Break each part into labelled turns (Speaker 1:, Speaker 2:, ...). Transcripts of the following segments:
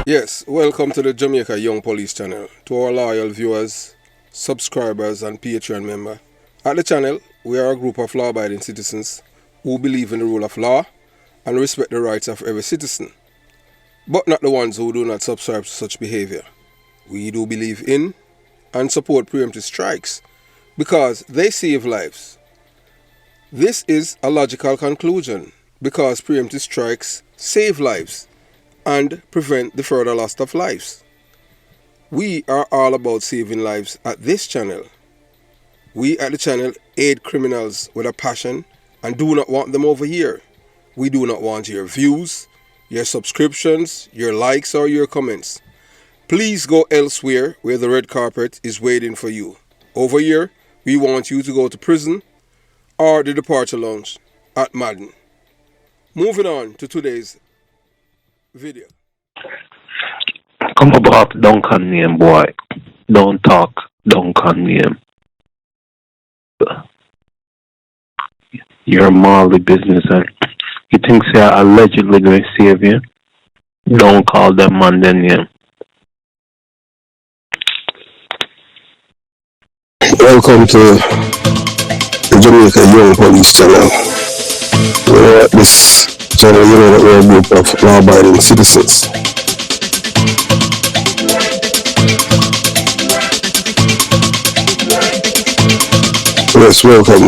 Speaker 1: Yes, welcome to the Jamaica Young Police channel. To our loyal viewers, subscribers and Patreon member. At the channel, we are a group of law-abiding citizens who believe in the rule of law and respect the rights of every citizen, but not the ones who do not subscribe to such behavior. We do believe in and support preemptive strikes because they save lives. This is a logical conclusion because preemptive strikes save lives and prevent the further loss of lives. We are all about saving lives at this channel. We at the channel aid criminals with a passion and do not want them over here. We do not want your views, your subscriptions, your likes or your comments. Please go elsewhere where the red carpet is waiting for you. Over here, we want you to go to prison or the departure lounge at Madden. Moving on to today's video.
Speaker 2: Come about Duncan name, boy. Don't talk Duncan name. You're morally business, and you think they're allegedly going to save you? Don't call them man their name.
Speaker 3: Welcome to the Jamaica Young Police channel. At this channel, you know that we're a group of law-abiding citizens. Yes, welcome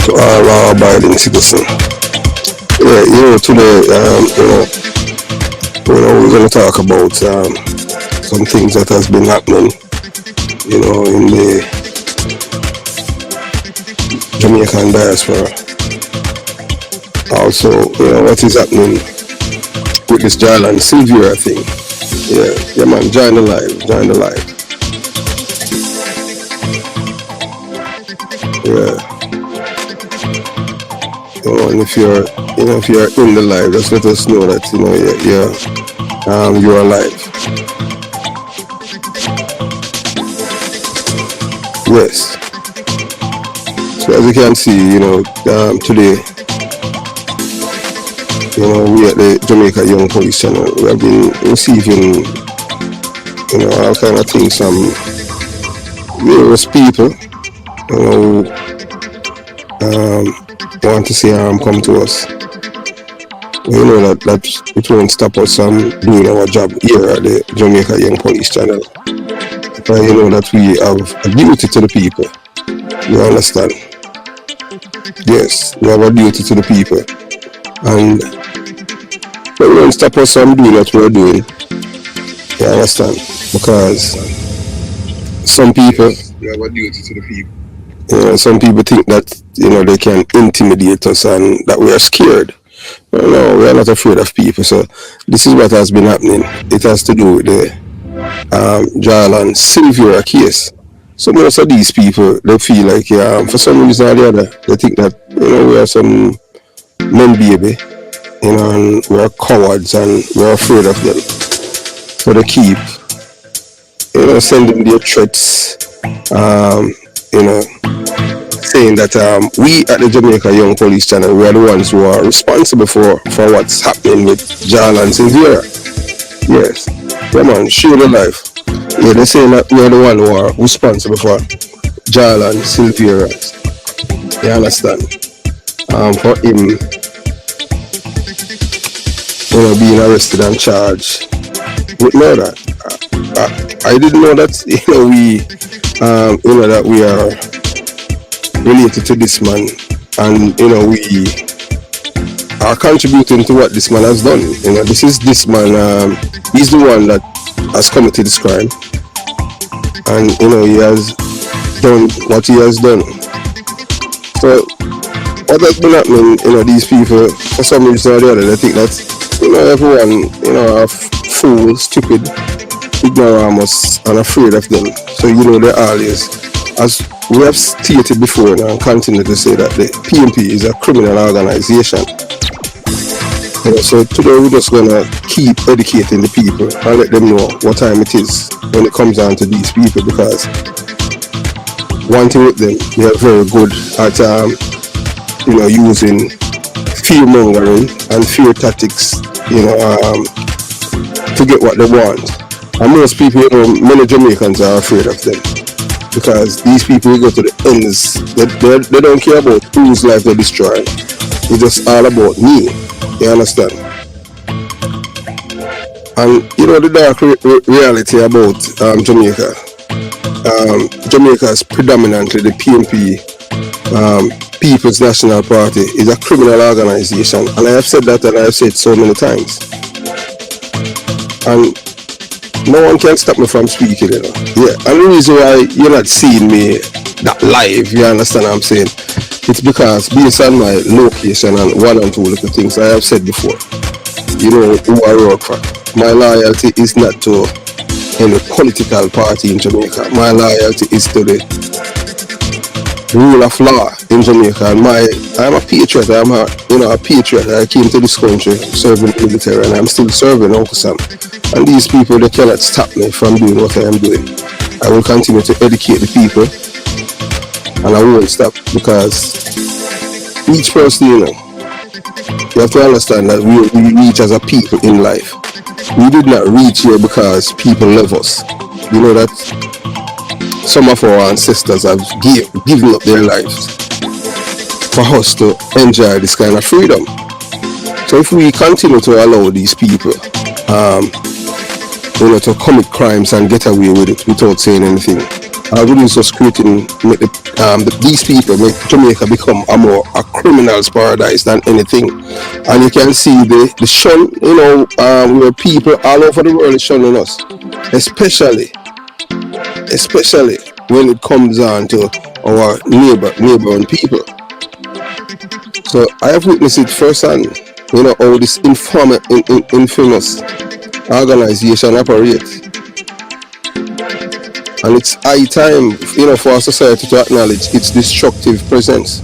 Speaker 3: to our law-abiding citizen. Yeah, today, we're going to talk about some things that has been happening, in the Jamaican diaspora. Also, what is happening with this Jolyan Silvera thing. Yeah, man, join the live. Yeah. And if you're in the live, just let us know that you're alive. Yes. So as you can see, today, we at the Jamaica Young Police channel, we have been receiving, all kind of things from various people, who want to see harm come to us. You know that it won't stop us from doing our job here at the Jamaica Young Police channel. Because you know that we have a duty to the people. You understand? Yes, we have a duty to the people. And it won't stop us from doing what we're doing. You understand? Because some people, we have a duty to the people. Some people think that they can intimidate us and that we are scared. No, we are not afraid of people. So this is what has been happening. It has to do with the Jolyan Silvera case. So most of these people, they feel like for some reason or the other, they think that we are some men baby, and we are cowards and we are afraid of them. So they keep sending their threats, saying that we at the Jamaica Young Police channel, we are the ones who are responsible for what's happening with Jolyan Silvera. Yes. Yeah, man, share the life. Yeah, they're saying that we are the one who are responsible for Jolyan Silvera. You understand? For him, being arrested and charged with murder. I didn't know that, that we are related to this man, and we are contributing to what this man has done. This man, he's the one that has committed this crime, and he has done what he has done. So what has been happening, these people, for some reason or the other, they think that everyone are fools, stupid, ignoramus, and afraid of them. So they're always, as we have stated before and continue to say, that the PNP is a criminal organization. So today we're just going to keep educating the people and let them know what time it is when it comes down to these people, because one thing with them, they are very good at using fear mongering and fear tactics, to get what they want. And most people, many Jamaicans are afraid of them because these people go to the ends. They don't care about whose life they're destroying. It's just all about me. You understand? And the dark reality about Jamaica. Jamaica is predominantly the PNP, People's National Party, is a criminal organization, and I have said that, and I have said so many times. And no one can stop me from speaking, Yeah, and the reason why you're not seeing me that live, you understand what I'm saying? It's because based on my location and one and two little things I have said before, who I work for. My loyalty is not to any political party in Jamaica. My loyalty is to the rule of law in Jamaica. And I'm a patriot. I'm a patriot. I came to this country serving the military, and I'm still serving Uncle Sam. And these people, they cannot stop me from doing what I am doing. I will continue to educate the people, and I won't stop, because each person, you have to understand that we reach as a people in life. We did not reach here because people love us. You know that some of our ancestors have given up their lives for us to enjoy this kind of freedom. So if we continue to allow these people, to commit crimes and get away with it without saying anything, I wouldn't just creating these people make Jamaica become a criminal's paradise than anything. And you can see the shun, where people all over the world is shunning us, especially when it comes on to our neighboring people. So I have witnessed it firsthand, how this infamous organization operates. And it's high time, for our society to acknowledge its destructive presence.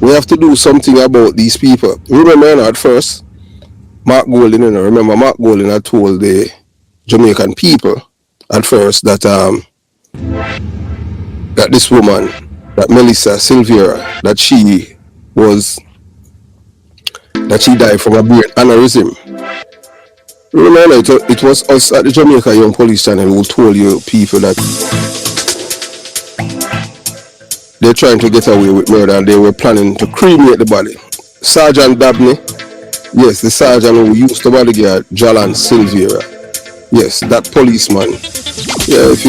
Speaker 3: We have to do something about these people. Remember, at first, Mark Golding, Mark Golding had told the Jamaican people at first that that this woman, that Melissa Silvera, that she died from a brain aneurysm. Remember, it was us at the Jamaica Young Police Channel who told you people that they're trying to get away with murder, and they were planning to cremate the body. Sergeant Dabney, yes, the sergeant who used to bodyguard Jolyan Silvera, yes, that policeman. Yeah, if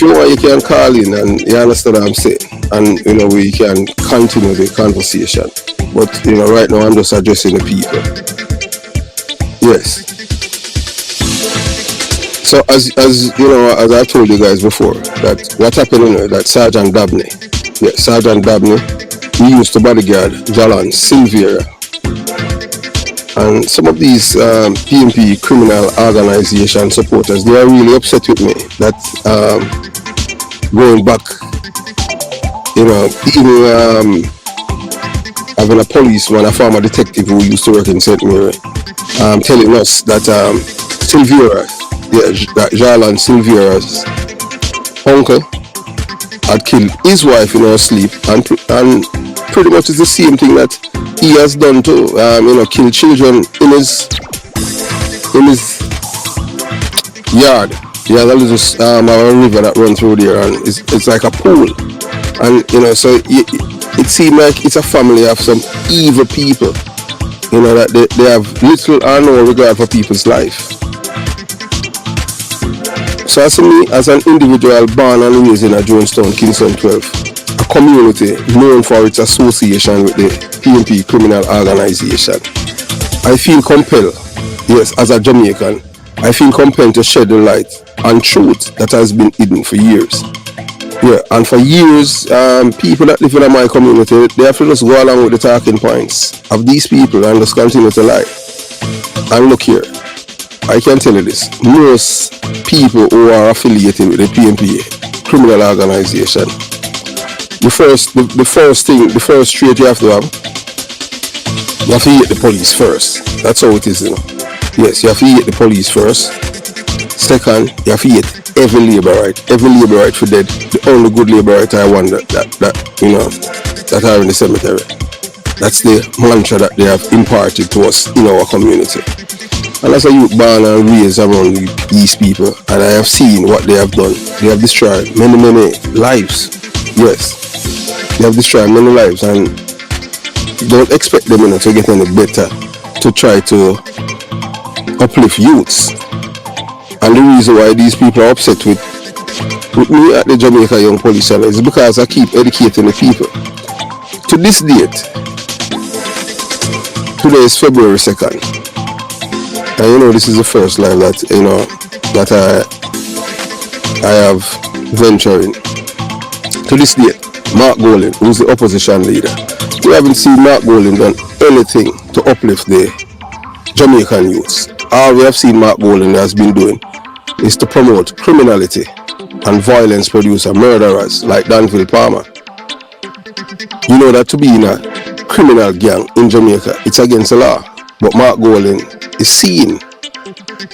Speaker 3: you want, you can call in, and you understand what I'm saying, and we can continue the conversation. But right now I'm just addressing the people. Yes. So as I told you guys before, that what happened, that Sergeant Dabney, Sergeant Dabney, he used to bodyguard Jolyan Silvera. And some of these PNP criminal organization supporters, they are really upset with me that going back, even having a policeman, a former detective who used to work in St. Mary, telling us that Silvera, that Jolyan Silvera's uncle had killed his wife in her sleep, and pretty much it's the same thing that he has done to kill children in his yard. He has a little a river that runs through there, and it's like a pool, and so it seems like it's a family of some evil people, that they have little or no regard for people's life. So as me, as an individual born and raised in a Jonestown, Kingston 12, a community known for its association with the PNP criminal organization, I feel compelled, yes, as a Jamaican, I feel compelled to shed the light on truth that has been hidden for years. Yeah, and for years, people that live in my community, they have to just go along with the talking points of these people and just continue to lie. And look here, I can tell you this, most people who are affiliated with the PNP criminal organization, the first trait you have to hate the police first. That's how it is, Yes, you have to hate the police first. Second, you have to hate every labor right for dead. The only good labor right I want that that are in the cemetery. That's the mantra that they have imparted to us in our community. And as a youth born and raised around these people, and I have seen what they have done. They have destroyed many lives. Yes, they have destroyed many lives, and don't expect them to get any better to try to uplift youths. And the reason why these people are upset with me at the Jamaica Young Police Channel is because I keep educating the people. To this date, today is February 2nd. And this is the first live that that I have venturing. To this date, Mark Golding, who's the opposition leader, we haven't seen Mark Golding done anything to uplift the Jamaican youths. All we have seen Mark Golding has been doing is to promote criminality and violence producer murderers like Danville Palmer. You know that to be in a criminal gang in Jamaica, it's against the law. But Mark Golding is seen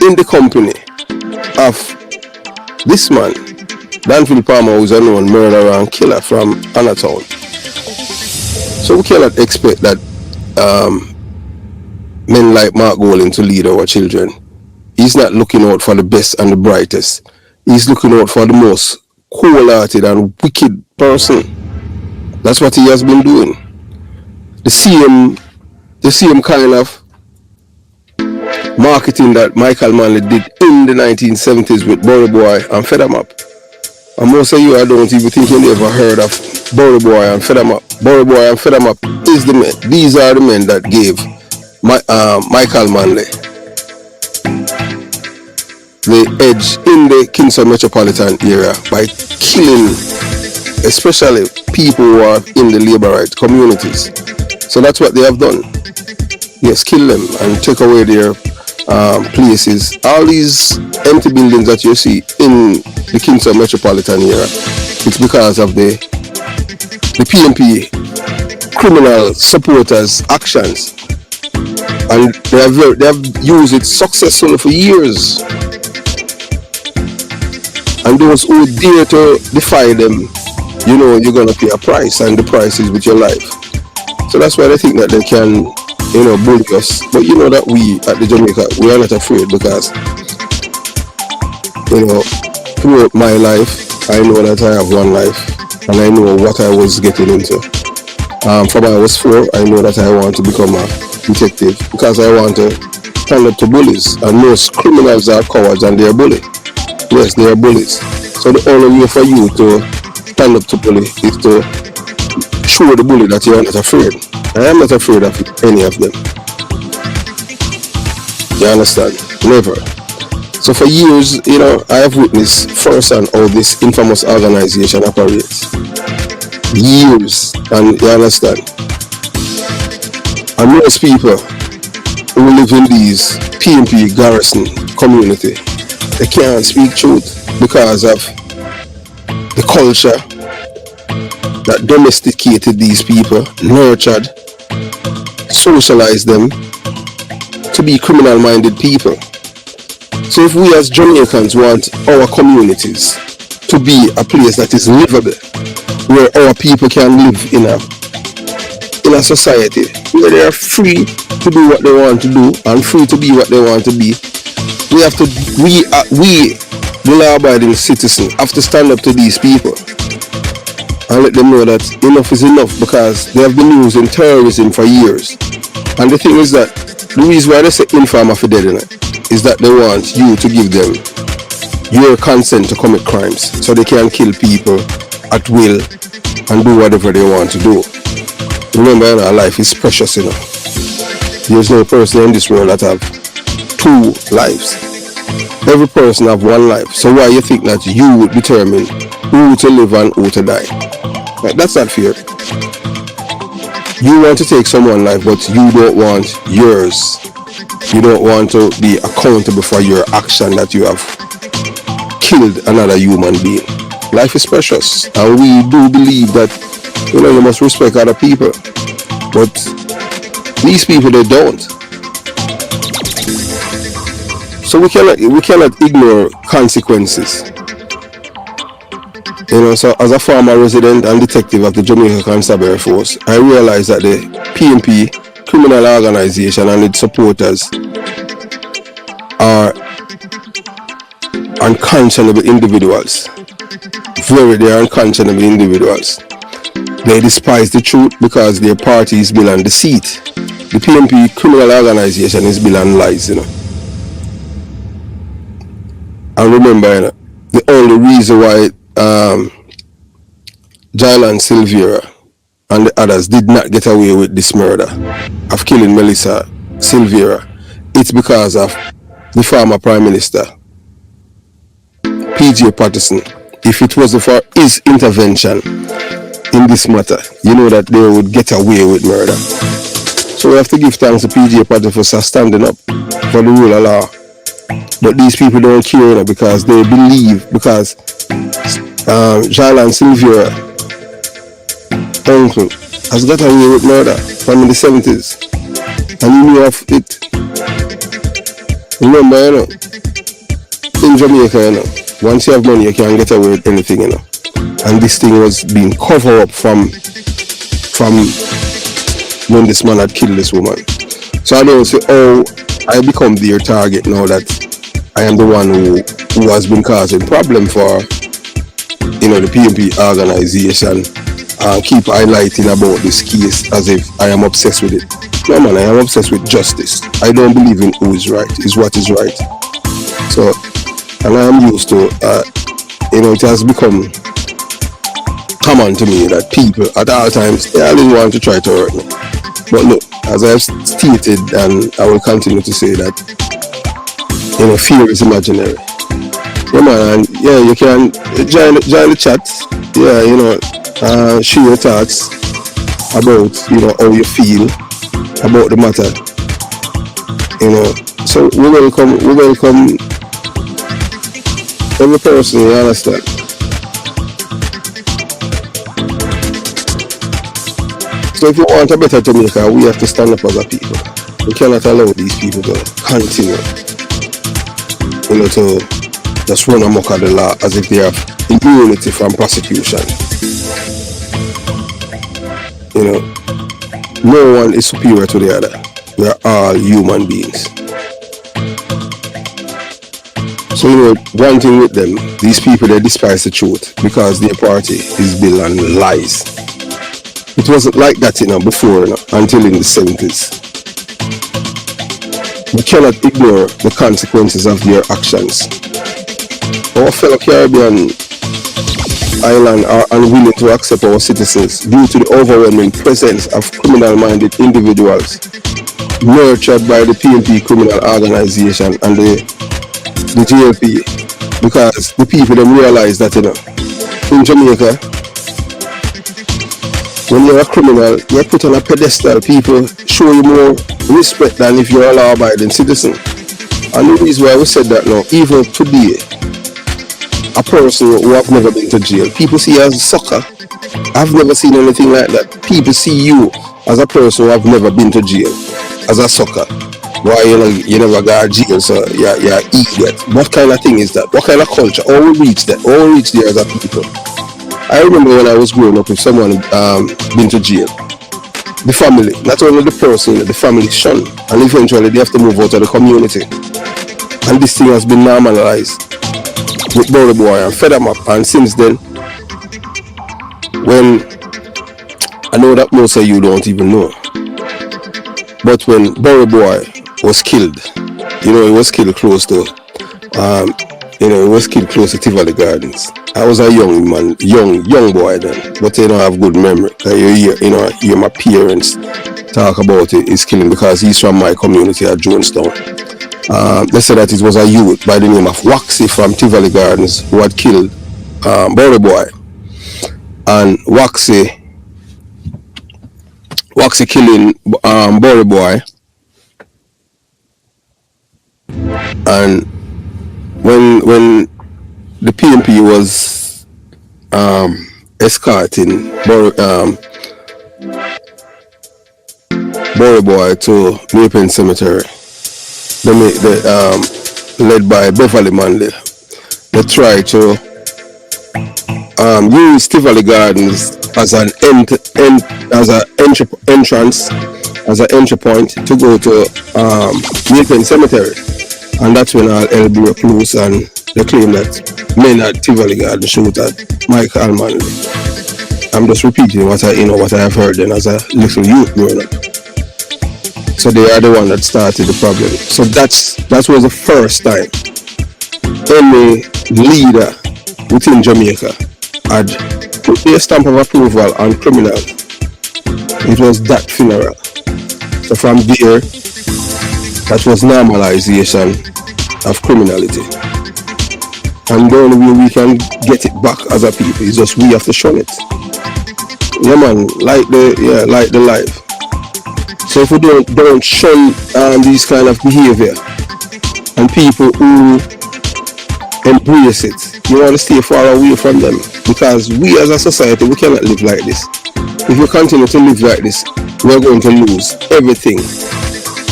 Speaker 3: in the company of this man, Danville Palmer, who is a known murderer and killer from Anatown. So we cannot expect that men like Mark Golding to lead our children. He's not looking out for the best and the brightest. He's looking out for the most cold-hearted and wicked person. That's what he has been doing. The same kind of marketing that Michael Manley did in the 1970s with Burry Boy and Feather Map. And most of you, I don't even think you ever heard of Burry Boy and Feather Map. Burry Boy and Feather Map is the men. These are the men that gave Michael Manley the edge in the Kingston metropolitan area by killing especially people who are in the labourite communities. So that's what they have done. Yes, kill them and take away their places. All these empty buildings that you see in the Kingston metropolitan area, it's because of the PNP criminal supporters' actions, and they have used it successfully for years. And those who dare to defy them, you're gonna pay a price, and the price is with your life. So that's why they think that they can, bully us. But you know that we at the Jamaica, we are not afraid, because throughout my life, I know that I have one life, and I know what I was getting into. From I was 4, I know that I want to become a detective, because I want to stand up to bullies, and most criminals are cowards and they're bullies. Yes, they are bullies. So the only way for you to stand up to bully is to show the bully that you are not afraid. I am not afraid of any of them. You understand? Never. So for years, I have witnessed firsthand how this infamous organization operates. Years, and you understand? And most people who live in these PNP garrison community, they can't speak truth because of the culture that domesticated these people, nurtured, socialized them to be criminal-minded people. So if we as Jamaicans want our communities to be a place that is livable, where our people can live in a society where they are free to do what they want to do and free to be what they want to be, we, the law-abiding citizens, have to stand up to these people and let them know that enough is enough, because they have been using terrorism for years. And the thing is that the reason why they say informer for dead is that they want you to give them your consent to commit crimes, so they can kill people at will and do whatever they want to do. Remember, life is precious, There's no person in this world that have 2 lives. Every person have 1 life. So why you think that you would determine who to live and who to die? Like, that's not fair. You want to take someone's life, but you don't want yours. You don't want to be accountable for your action that you have killed another human being. Life is precious, and we do believe that you must respect other people. But these people, they don't. So we cannot ignore consequences. So as a former resident and detective of the Jamaica Constabulary Force, I realized that the PNP criminal organization and its supporters are unconscionable individuals. They are unconscionable individuals. They despise the truth because their party is built on deceit. The PNP criminal organization is built on lies, And remember, the only reason why Jolyan, Silvera and the others did not get away with this murder of killing Melissa Silvera, it's because of the former Prime Minister, P.J. Patterson. If it wasn't for his intervention in this matter, you know that they would get away with murder. So we have to give thanks to P.J. Patterson for standing up for the rule of law. But these people don't care because they believe, because Jolyan Silvera, uncle, has got away with murder from the 70s. And he knew of it. Remember, in Jamaica, once you have money, you can't get away with anything, And this thing was being covered up from when this man had killed this woman. So I don't say, I become their target now that I am the one who has been causing problem for, the PNP organization. Keep highlighting about this case as if I am obsessed with it. No, man, I am obsessed with justice. I don't believe in who is right, is what is right. So, and I am used to, it has become common to me that people at all times, they always want to try to hurt me. But look, as I have stated, and I will continue to say that, fear is imaginary. Yeah, man, and you can join the chat. Yeah, share your thoughts about, how you feel about the matter. So we welcome every person, you understand? So if you want a better Jamaica, we have to stand up as a people. We cannot allow these people to continue, to just run amok at the law as if they have immunity from prosecution. No one is superior to the other. We are all human beings. So one thing with them, these people, they despise the truth because their party is built on lies. It wasn't like that, before, until in the 70s. We cannot ignore the consequences of their actions. Our fellow Caribbean island are unwilling to accept our citizens due to the overwhelming presence of criminal-minded individuals nurtured by the PNP criminal organization and the JLP, because the people don't realize that, in Jamaica, when you're a criminal, you're put on a pedestal. People show you more respect than if you're a law-abiding citizen. And the reason why we said that now, even today, a person who have never been to jail, people see you as a sucker. I've never seen anything like that. People see you as a person who have never been to jail, as a sucker. Why you never got jail, so you're idiot. What kind of thing is that? What kind of culture? How we reach that? How we reach there as a people? I remember when I was growing up, if someone been to jail, the family, not only the person, the family shunned, and eventually they have to move out of the community. And this thing has been normalized with Burry Boy and fed them up. And since then, when I know that most of you don't even know, but when Burry Boy was killed, he was killed close to Tivoli Gardens. I was a young man, young boy then, but I have good memory. You hear my parents talk about his killing because he's from my community at Jonestown. They said that it was a youth by the name of Waxy from Tivoli Gardens who had killed Burry Boy. And Waxy killing Burry Boy. And when the PNP was escorting Burry Boy to Maypen Cemetery, led by Beverly Manley, they tried to use Tivoli Gardens as an entrance, as an entry point to go to Milton Cemetery, and that's when all hell broke loose, and they claim that men at Tivoli Garden shoot at Michael Manley. I'm just repeating what I have heard then as a little youth growing up. So they are the one that started the problem. So that was the first time any leader within Jamaica had put their stamp of approval on criminal. It was that funeral. So from there, that was normalization of criminality. And the only way we can get it back as a people is just we have to shun it. Yeah man, like the life. So if we don't shun these kind of behavior and people who embrace it, you want to stay far away from them, because we as a society, we cannot live like this. If we continue to live like this, we're going to lose everything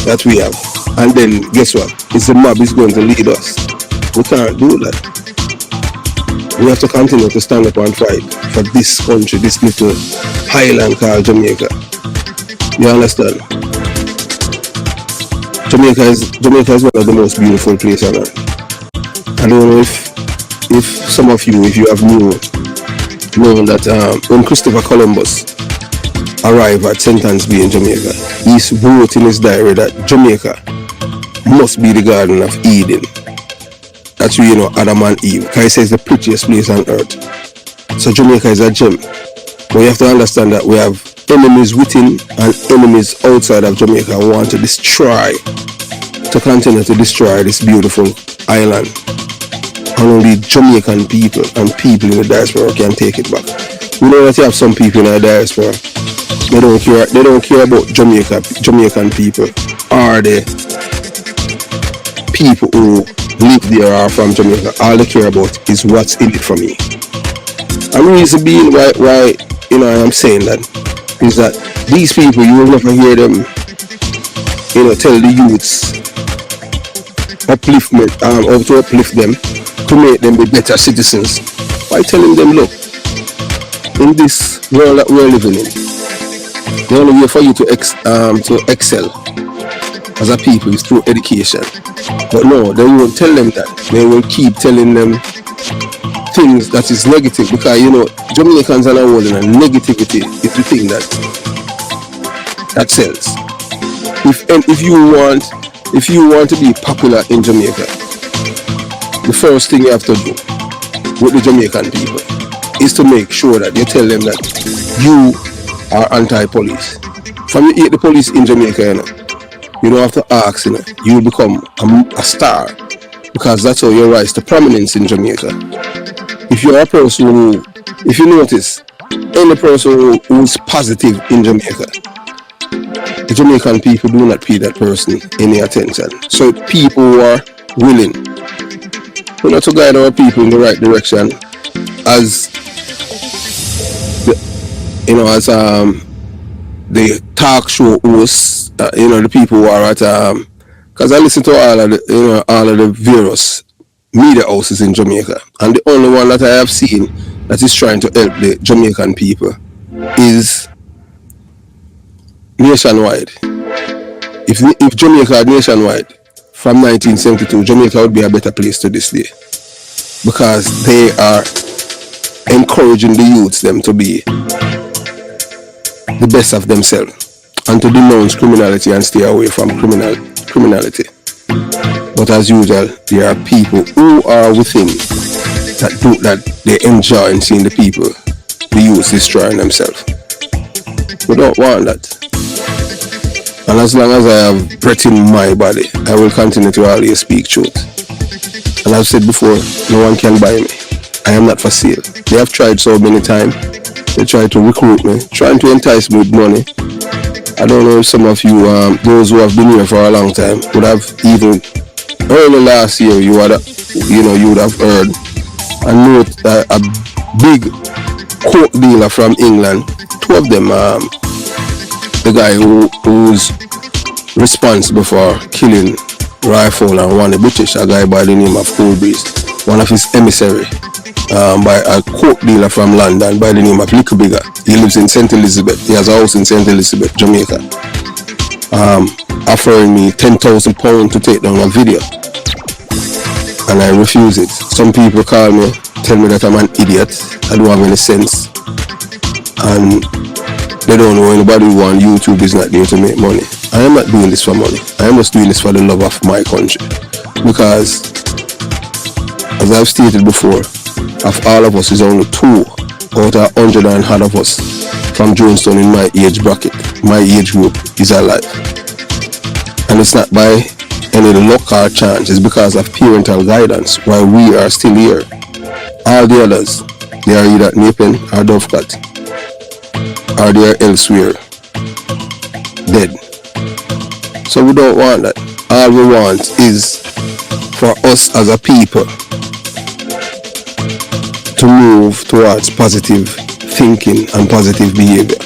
Speaker 3: that we have. And then guess what? It's the mob is going to lead us. We can't do that. We have to continue to stand up and fight for this country, this little highland called Jamaica. You understand? Jamaica is one of the most beautiful places on earth. I don't know if some of you, if you have known that when Christopher Columbus arrived at St. Anne's Bay in Jamaica, he wrote in his diary that Jamaica must be the Garden of Eden. That's where Adam and Eve, because he says the prettiest place on earth. So Jamaica is a gem. But you have to understand that we have enemies within and enemies outside of Jamaica who want to continue to destroy this beautiful island. And only Jamaican people and people in the diaspora can take it back. We know that you have some people in the diaspora. They don't care about Jamaican people, or the people who live there or from Jamaica. All they care about is what's in it for me. And the reason being why I am saying that is that these people, you will never hear them tell the youths how to uplift them, to make them be better citizens, by telling them, look, in this world that we're living in, the only way for you to excel as a people is through education. But no, they won't tell them that. They will keep telling them things that is negative, because Jamaicans are not holding, and negativity is the thing that sells. If you want to be popular in Jamaica, the first thing you have to do with the Jamaican people is to make sure that you tell them that you are anti-police. From you hate the police in Jamaica, you don't have to ask, you become a star, because that's how you rise to prominence in Jamaica. If you're a person if you notice, any person who's positive in Jamaica, the Jamaican people do not pay that person any attention. So people who are willing to guide our people in the right direction, as the talk show hosts, the people who are at because I listen to all of the various media houses in Jamaica, and the only one that I have seen that is trying to help the Jamaican people is Nationwide. If Jamaica had Nationwide from 1972, Jamaica would be a better place to this day, because they are encouraging the youths them to be the best of themselves and to denounce criminality and stay away from criminality. But as usual, there are people who are within that they enjoy seeing the people, the youths, destroying themselves. We don't want that. And as long as I have breath in my body, I will continue to always speak truth. And I've said before, no one can buy me. I am not for sale. They have tried so many times. They tried to recruit me, trying to entice me with money. I don't know if some of you, those who have been here for a long time, would have even early last year, you would have heard a big coke dealer from England. Two of them, the guy who's responsible for killing Rifle and one the British, a guy by the name of Cold Breeze, one of his emissary, by a coke dealer from London by the name of Little Bigger. He lives in St. Elizabeth. He has a house in St. Elizabeth, Jamaica. Offering me £10,000 to take down a video. And I refuse it. Some people call me, tell me that I'm an idiot. I don't have any sense. And they don't know anybody who on YouTube is not there to make money. I am not doing this for money. I am just doing this for the love of my country. Because, as I've stated before, of all of us is only 2 out of 100 and odd of us from Jonestown in my age bracket, my age group, is alive. And it's not by any luck or chance, it's because of parental guidance why we are still here. All the others, they are either at Napen or Dovecat, or they are elsewhere, dead. So we don't want that. All we want is for us as a people to move towards positive thinking and positive behavior.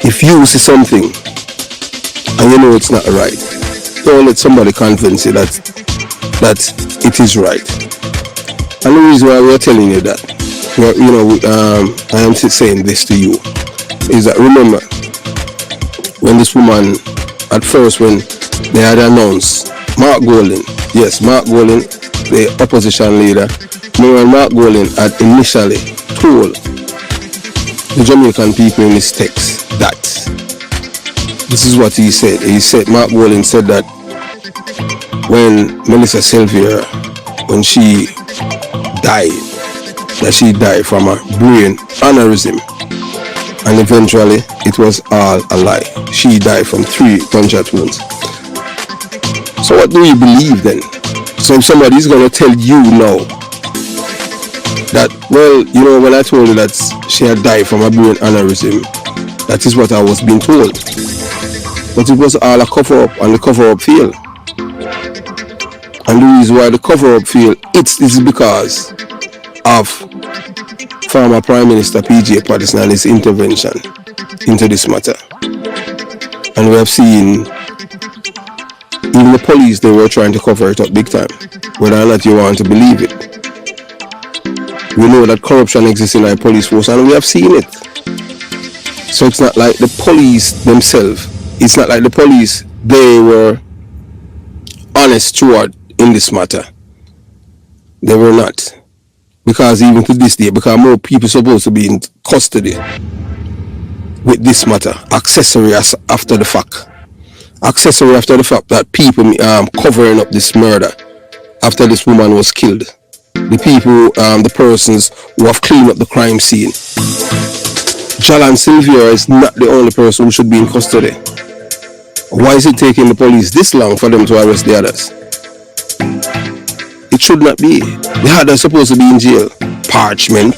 Speaker 3: If you see something and you know it's not right, don't let somebody convince you that it is right. And the reason why we're telling you that, I am saying this to you, is that remember, when this woman, at first when they had announced Mark Golding, the opposition leader, when Mark Golding had initially told the Jamaican people in his text that, this is what he said. Mark Golding said that when Melissa Silvera, when she died, that she died from a brain aneurysm, and eventually it was all a lie. She died from 3 gunshot wounds. So what do you believe then? So if somebody is going to tell you now that, well, when I told you that she had died from a brain aneurysm, that is what I was being told. But it was all a cover-up, and the cover-up failed. And the reason why the cover-up failed, it is because of former Prime Minister P.J. Patterson and his intervention into this matter. And we have seen even the police, they were trying to cover it up big time, whether or not you want to believe it. We know that corruption exists in our police force, and we have seen it. So it's not like the police themselves, it's not like the police, they were honest throughout in this matter. They were not. Because even to this day, because more people supposed to be in custody with this matter, accessory after the fact. Accessory after the fact that people covering up this murder after this woman was killed. The people, the persons who have cleaned up the crime scene. Jolyan Silvera is not the only person who should be in custody. Why is it taking the police this long for them to arrest the others? It should not be. The others are supposed to be in jail. Parchment.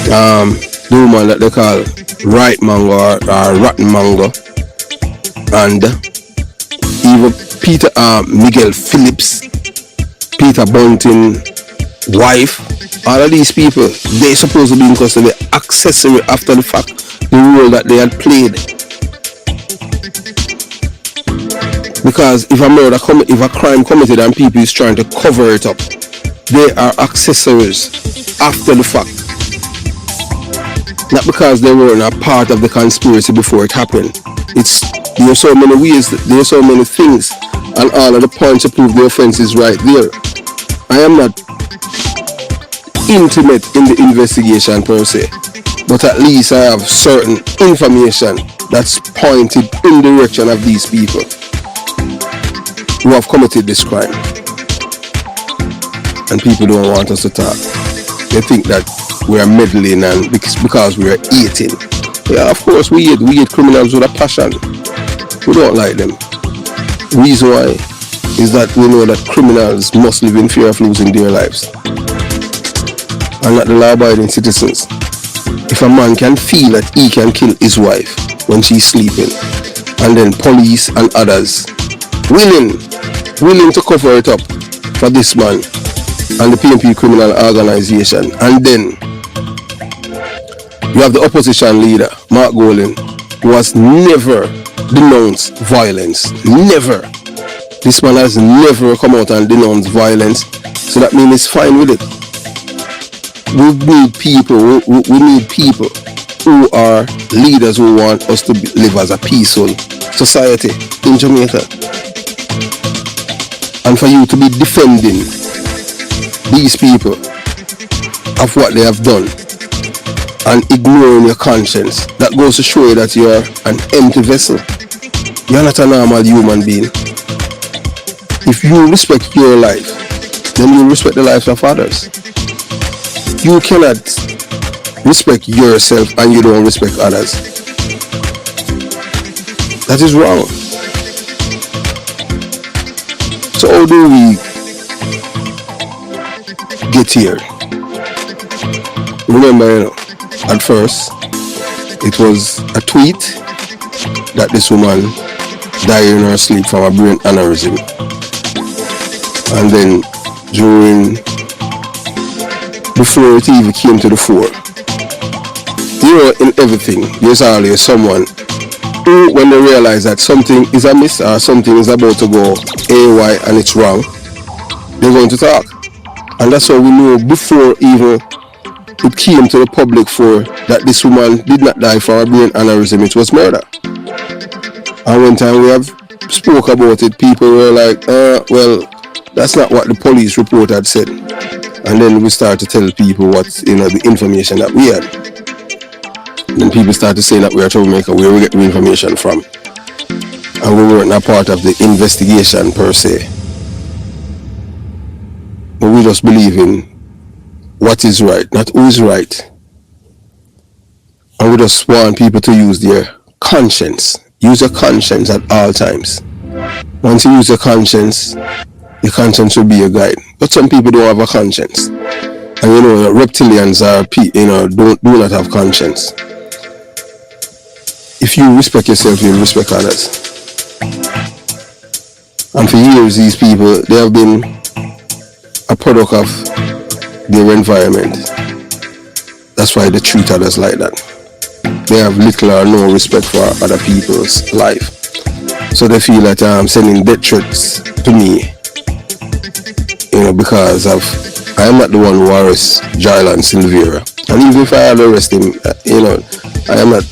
Speaker 3: The woman that they call right mango or rotten mango. And even Peter Miguel Phillips, Peter Bunting, wife, all of these people, they're supposed to be in custody, accessory after the fact, the role that they had played. Because if a crime committed and people is trying to cover it up, they are accessories after the fact. Not because they weren't a part of the conspiracy before it happened. There are so many ways, there are so many things, and all of the points to prove the offense is right there. I am not intimate in the investigation per se, but at least I have certain information that's pointed in the direction of these people who have committed this crime. And people don't want us to talk. They think that we are meddling and because we are eating. Yeah, of course we eat criminals with a passion. We don't like them. The reason why is that we know that criminals must live in fear of losing their lives, and not the law-abiding citizens. If a man can feel that he can kill his wife when she's sleeping, and then police and others willing to cover it up for this man and the PNP criminal organization, and then you have the opposition leader, Mark Golding, who has never denounced violence. Never. This man has never come out and denounced violence. So that means it's fine with it. We need people. We need people who are leaders who want us to live as a peaceful society in Jamaica. And for you to be defending these people of what they have done and ignoring your conscience, that goes to show you that you are an empty vessel. You're not a normal human being. If you respect your life, then you respect the lives of others. You cannot respect yourself and you don't respect others. That is wrong. So how do we get here? Remember, at first, it was a tweet that this woman died in her sleep from a brain aneurysm. And then before it even came to the fore, in everything, there's always someone who, when they realize that something is amiss or something is about to go AY and it's wrong, they're going to talk. And that's how we know before even it came to the public for that this woman did not die from a brain aneurysm, it was murder. And one time we have spoke about it, people were like, well, that's not what the police report had said. And then we started to tell people what, the information that we had. Then people started saying that we are troublemaker, where we get the information from. And we weren't a part of the investigation per se. But we just believe in what is right, not who is right. And we just want people to use their conscience. Use your conscience at all times. Once you use your conscience will be your guide. But some people don't have a conscience. And reptilians are do not have conscience. If you respect yourself, you'll respect others. And for years, these people, they have been a product of their environment. That's why they treat others like that. They have little or no respect for other people's life. So they feel that I'm sending death threats to me, because I am not the one who arrests Jolyan Silvera. And even if I had arrested him, I am not,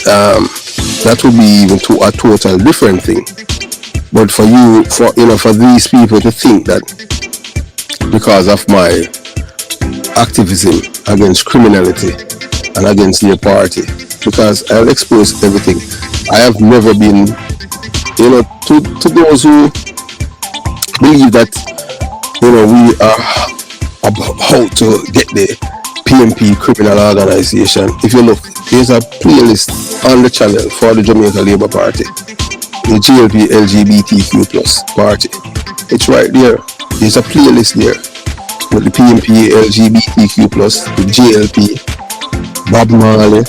Speaker 3: that would be even a total different thing. But for these people to think that because of my activism against criminality and against their party, because I'll expose everything. I have never been, to those who believe that, we are about to get the PNP criminal organization. If you look, there's a playlist on the channel for the Jamaica Labour Party, the JLP LGBTQ plus party. It's right there. There's a playlist there with the PNP LGBTQ plus, the JLP, Bob Marley,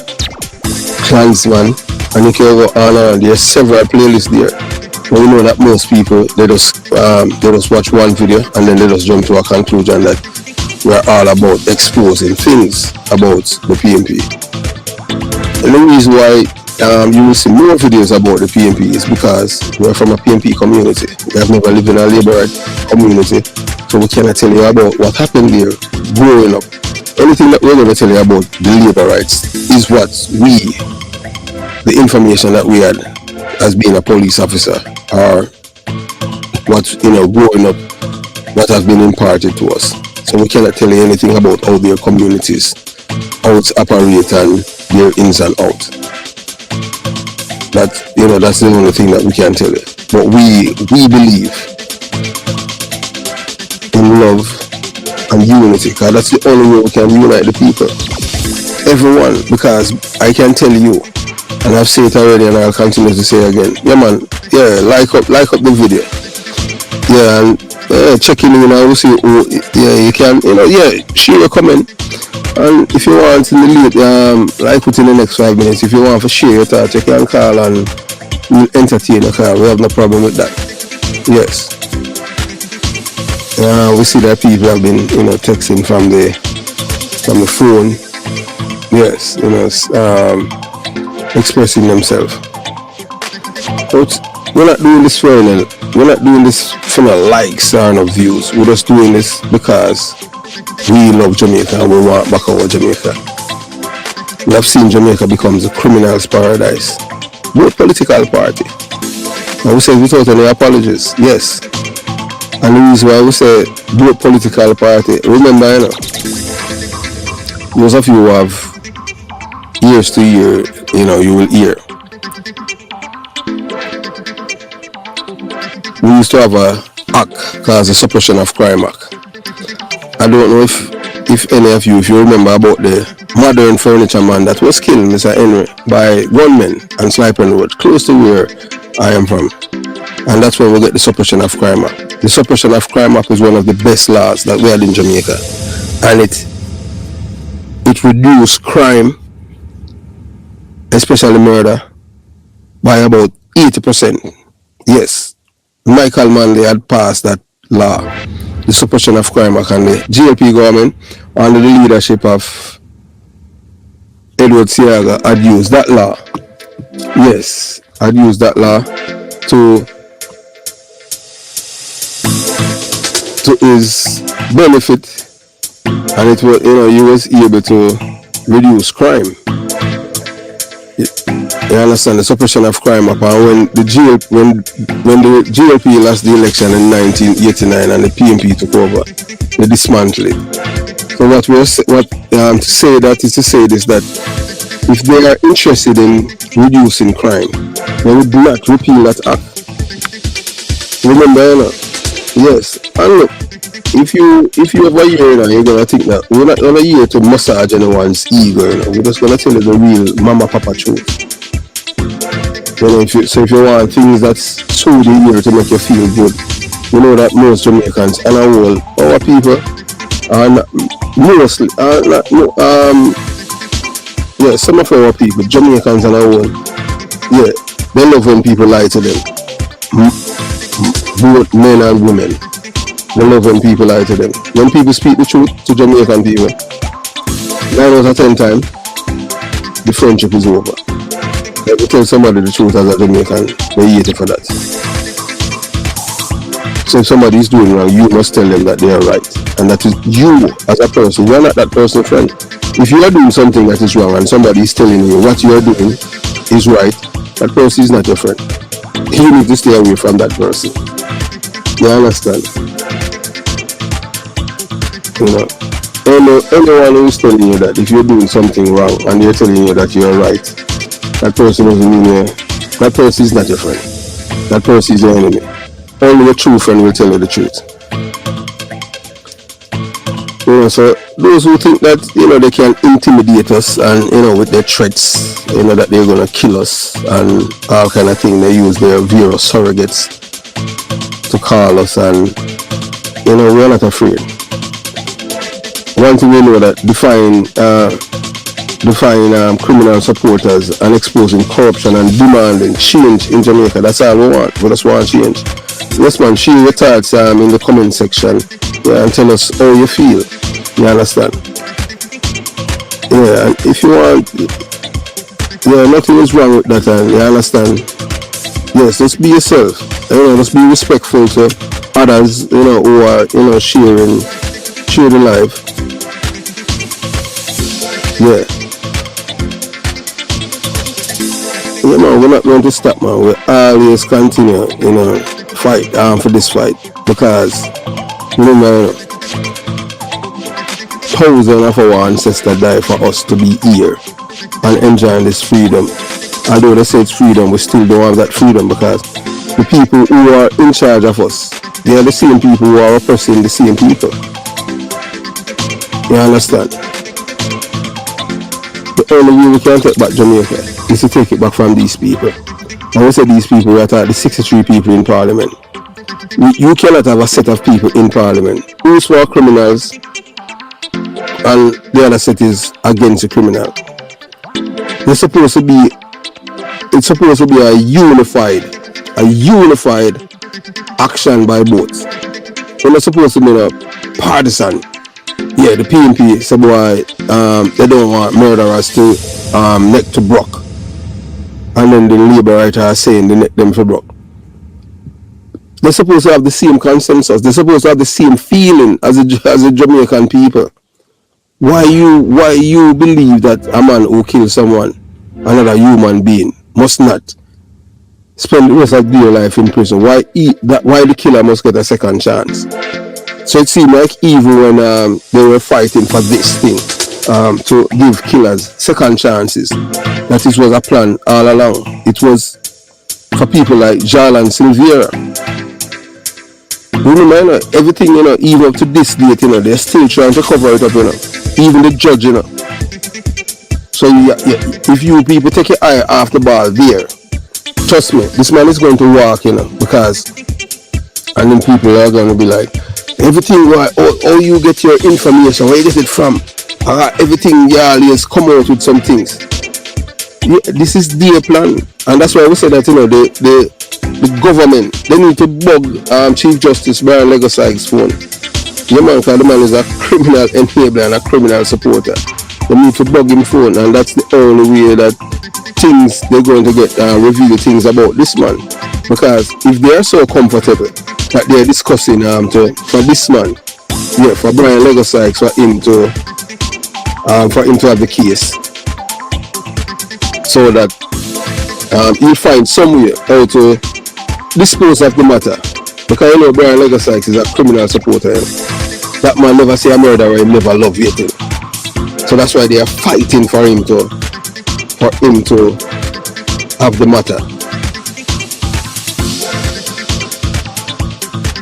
Speaker 3: Klansman, and you can go on and on. There's several playlists there. But we know that most people, they just watch one video and then they just jump to a conclusion that we're all about exposing things about the PNP. And the reason why you will see more videos about the PNP is because we're from a PNP community. We have never lived in a Labour community, so we cannot tell you about what happened there growing up. Anything that we're going to tell you about the Labour rights is the information that we had as being a police officer, or what, growing up, what has been imparted to us. So we cannot tell you anything about how their communities, how it's operate and their ins and outs. That's the only thing that we can tell you. But we believe in love and unity, because that's the only way we can unite the people. Everyone, because I can tell you, and I've said it already and I'll continue to say again, like up the video. And checking in, I will see, you can, share your comment. And if you want in the late, like within the next 5 minutes, if you want to share your thoughts, you can call and we'll entertain your call. We have no problem with that. Yes. We see that people have been, texting from the phone. Yes, expressing themselves. But we're not doing this for no likes or no views. We're just doing this because we love Jamaica and we want back our Jamaica. We have seen Jamaica becomes a criminal's paradise. We're a political party. And we say without any apologies, yes. And the reason why we say we're a political party, remember, those of you who have ears to hear, you will hear. We used to have a act called the Suppression of Crime Act. I don't know if any of you, if you remember about the modern furniture man that was killed, Mr. Henry, by gunmen on Snipen Road, close to where I am from. And that's where we get the Suppression of Crime Act. The Suppression of Crime Act is one of the best laws that we had in Jamaica. And it reduced crime, especially murder, by about 80%. Yes, Michael Manley had passed that law, the Suppression of Crime Act, and the GLP government, under the leadership of Edward Siaga, had used that law. Yes, had used that law to his benefit, and it was, he was able to reduce crime. You understand, the Suppression of Crime Act. And when the GLP lost the election in 1989 and the PNP took over, they dismantled it. So what to say that is to say this, that if they are interested in reducing crime, they would not repeal that act. Remember, yes. And look, if you ever hear it, you're gonna think that we're not gonna hear to massage anyone's ego. We're just gonna tell you the real mama papa truth. If you want things that's soothe the ear to make you feel good, you know that most Jamaicans and our people are mostly some of our people, Jamaicans and our they love when people lie to them. Both men and women. They love when people lie to them. When people speak the truth to Jamaican people, 9 out of 10 times, the friendship is over. If you tell somebody the truth as a Jamaican, they hate you for that. So if somebody is doing wrong, you must tell them that they are right. And that is you as a person. You are not that person's friend. If you are doing something that is wrong and somebody is telling you what you are doing is right, that person is not your friend. You need to stay away from that person. You understand? Anyone who is telling you that if you're doing something wrong and they're telling you that you're right, that person doesn't mean that person is not your friend. That person is your enemy. Only a true friend will tell you the truth. So those who think that they can intimidate us and with their threats, that they're gonna kill us and all kind of thing, they use their virus surrogates to call us, and we're not afraid. One thing we know, that defying criminal supporters and exposing corruption and demanding change in Jamaica, that's all we want. We just want change. Yes, man, share your thoughts in the comment section, and tell us how you feel. You understand? And if you want, nothing is wrong with that, and you understand? Yes, just be yourself. Just be respectful to others, who are, share the life. We're not going to stop, man. We'll always continue, fight for this fight, because thousands of our ancestors died for us to be here and enjoying this freedom. Although they say it's freedom, we still don't have that freedom, because the people who are in charge of us, they are the same people who are oppressing the same people. You understand? The only way we can take back Jamaica is to take it back from these people. And we say these people, we are the 63 people in Parliament. You cannot have a set of people in Parliament who's for criminals and the other set is against the criminal. It's supposed to be a unified action by both. We're not supposed to be a partisan. The PNP say boy, they don't want murderers to neck to Brock, and then the Labour writers are saying they neck them for Brock. They're supposed to have the same consensus. They're supposed to have the same feeling as a Jamaican people. Why you believe that a man who kills someone, another human being, must not spend the rest of their life in prison? Why the killer must get a second chance? So it seemed like even when they were fighting for this thing, to give killers second chances, that it was a plan all along. It was for people like Jolyan and Silvera. Remember, everything, even up to this date, they're still trying to cover it up, even the judge, So if you people take your eye off the ball there, trust me, this man is going to walk, because, and then people are going to be like, everything, how you get your information, where you get it from, everything, always come out with some things. This is their plan, and that's why we say that, the government, they need to bug Chief Justice Brian Legosig's phone. Man, because the man is a criminal enabler and a criminal supporter. They need to bug him phone, and that's the only way that they're going to get reveal things about this man. Because if they are so comfortable that they're discussing for this man, for Brian Legosig, for him to have the case, so that he'll find some way how to dispose of the matter. Because Brian Legosig is a criminal supporter. That man never say a murderer, he never love yet. So that's why they are fighting for him to have the matter.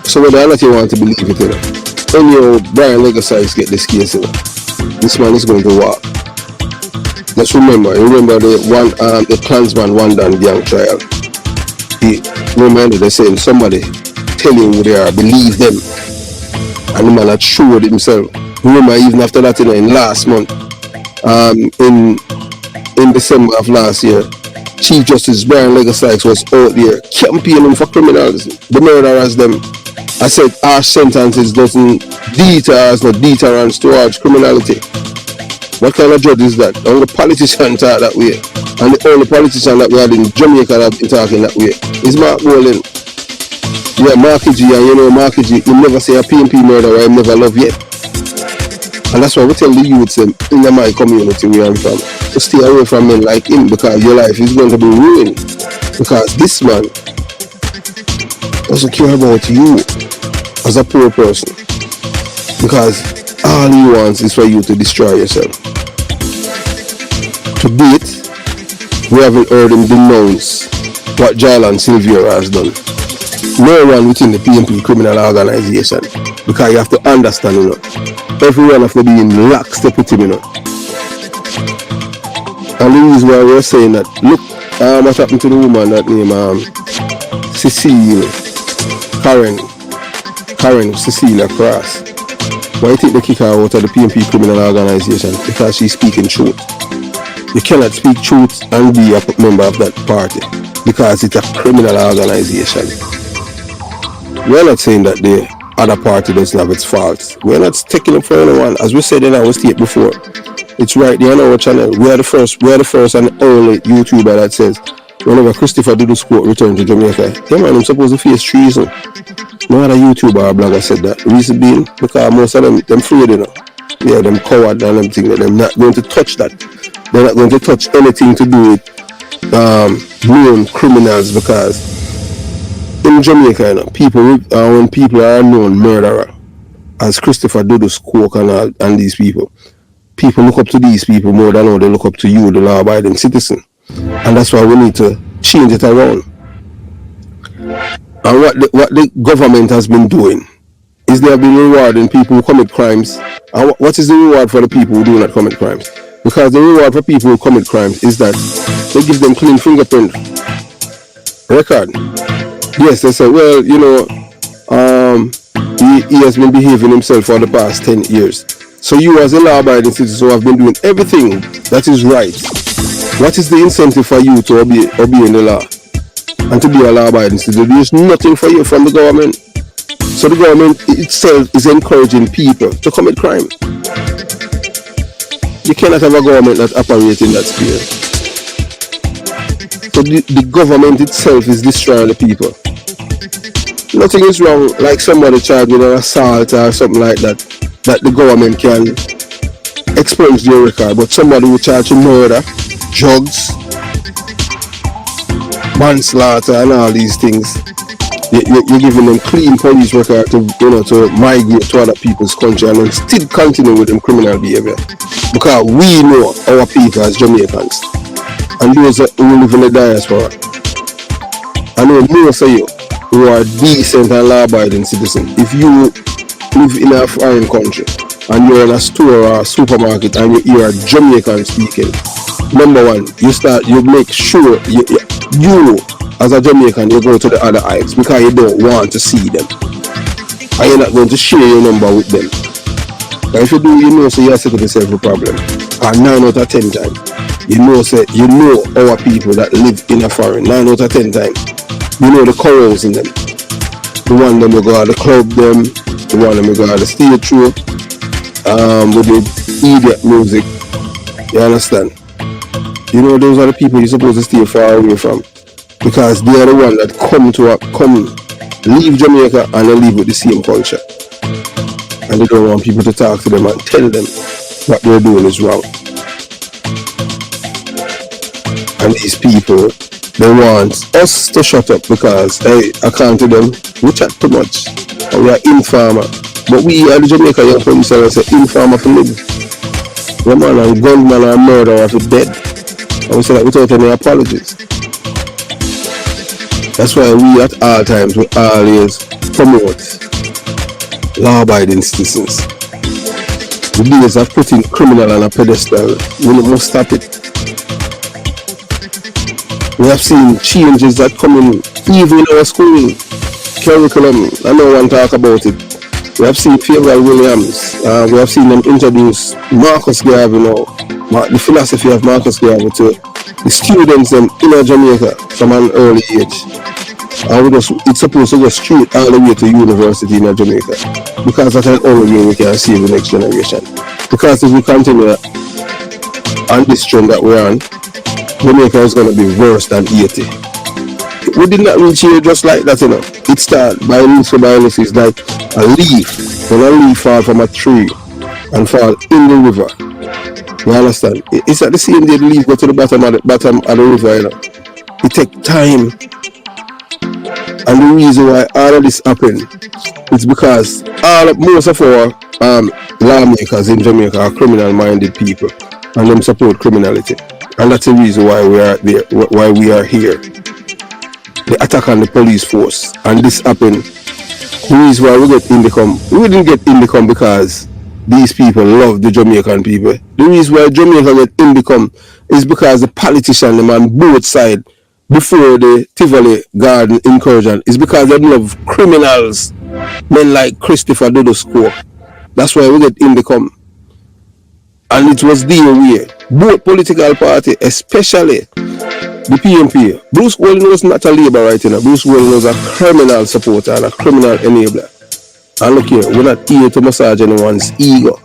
Speaker 3: So whether or not you want to believe it, only Brian Legosig get this case, this man is going to walk. Let's remember the Klansman one down gang trial. Remember they're saying somebody tell you who they are, believe them. And the man had showed himself. Remember, even after that, in last month, in December of last year, Chief Justice Brian Legosig was out there campaigning for criminals, the murderers them. I said our sentences doesn't deter us, not deterrence towards criminality. What kind of judge is that? Only politician talk that way. And the only politician that we had in Jamaica that been talking that way is Mark Jolyan. Yeah, Marky G, and Marky G, he never say a PNP murderer, he never love yet. And that's why we tell the youths in my community where I'm from, to stay away from men like him, because your life is going to be ruined. Because this man doesn't care about you as a poor person. Because all he wants is for you to destroy yourself. To date, we haven't heard him denounce what Jolyan and Silvera has done. No one within the PNP criminal organization, because you have to understand, everyone have to be in lockstep with him, And the reason why we're saying that, look, what happened to the woman that name Karen Cecilia Cross. Why you think they kick her out of the PNP criminal organization? Because she's speaking truth. You cannot speak truth and be a member of that party, because it's a criminal organization. We're not saying that the other party doesn't have its faults. We're not taking it for anyone. As we said in our state before, it's right there on our channel. We are the first and only YouTuber that says whenever Christopher Duduscourt returned to Jamaica, man, I'm supposed to face treason. No other YouTuber or blogger said that. The reason being, because most of them afraid, Yeah, them coward and everything, that they're not going to touch that. They're not going to touch anything to do with known criminals, because in Jamaica, when people are known murderer, as Christopher Duduscourt and these people look up to these people more than how they look up to you, the law-abiding citizen. And that's why we need to change it around. And what the government has been doing is they have been rewarding people who commit crimes. And what is the reward for the people who do not commit crimes? Because the reward for people who commit crimes is that they give them clean fingerprint record. Yes, they say, well, he has been behaving himself for the past 10 years. So you as a law-abiding citizen who have been doing everything that is right, what is the incentive for you to obeying the law and to be a law-abiding citizen? There's nothing for you from the government. So the government itself is encouraging people to commit crime. You cannot have a government that operates in that sphere. So the government itself is destroying the people. nothing is wrong, like somebody charged with an assault or something like that, that the government can expunge their record. But somebody who charged with murder, drugs, manslaughter, and all these things, you're giving them clean police record to migrate to other people's country and then still continue with them criminal behavior. Because we know our people as Jamaicans and those who live in the diaspora. I know most of you who are decent and law-abiding citizens, if you live in a foreign country and you're in a store or a supermarket and you hear Jamaican speaking, number one, you make sure you as a Jamaican, you go to the other aisles because you don't want to see them. And you're not going to share your number with them. But if you do, so you're setting yourself a problem. And 9 out of 10 times, you know our people that live in a foreign. 9 out of 10 times, you know the corals in them. The one them will go to the club them, the one them will go to the stage show, with the idiot music. You understand? You know those are the people you're supposed to stay far away from. Because they are the ones that come leave Jamaica and they leave with the same culture. And they don't want people to talk to them and tell them what they're doing is wrong. And these people, they want us to shut up because, hey, according to them, we chat too much. And we are informer. But we are the Jamaica young police and say informer for live. The man and gunman and murderer for dead. And we say that without any apologies. That's why we at all times will always promote law-abiding citizens. The days of putting criminal on a pedestal, we must stop it. We have seen changes that come in even in our school curriculum, and no one talk about it. We have seen Favorite Williams, we have seen them introduce Marcus Garvey now, the philosophy of Marcus Garvey to the students in Jamaica from an early age. It's supposed to go straight all the way to university in Jamaica. Because that's the only way we can save the next generation. Because if we continue on this trend that we're on, Jamaica is going to be worse than 80. We did not reach here just like that, It started by leaves for biology. It's like a leaf. When a leaf falls from a tree and fall in the river, you understand? It's at the same day the leaf go to the bottom of the river, It takes time. And the reason why all of this happened is because most of our lawmakers in Jamaica are criminal-minded people and them support criminality. And that's the reason why we are there, why we are here. The attack on the police force, and this happened. The reason why we get Indicom, we didn't get Indicom because these people love the Jamaican people. The reason why Jamaica get Indicom is because the politicians, them on both sides, before the Tivoli Garden incursion, is because they love criminals, men like Christopher Dodoscore. That's why we get Indicom. And it was their way. Both political parties, especially the PNP. Bruce Jolyan was not a Labour right now. Bruce Jolyan was a criminal supporter and a criminal enabler. And look here, we're not here to massage anyone's ego.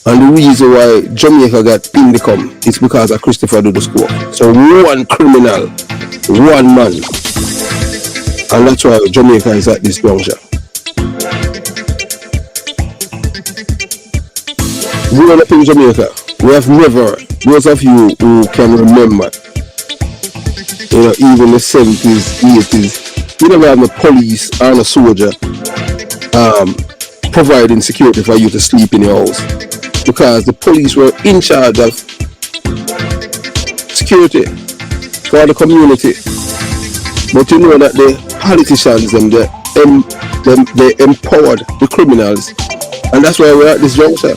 Speaker 3: And the reason why Jamaica got Indicom is because of Christopher Dodoscore. So one criminal, one man. And that's why Jamaica is at this juncture. Growing up in Jamaica, we have never, those of you who can remember, even the 70s, 80s, we never have no police or no soldier providing security for you to sleep in your house. Because the police were in charge of security for the community. But you know that the politicians, they empowered the criminals. And that's why we're at this juncture.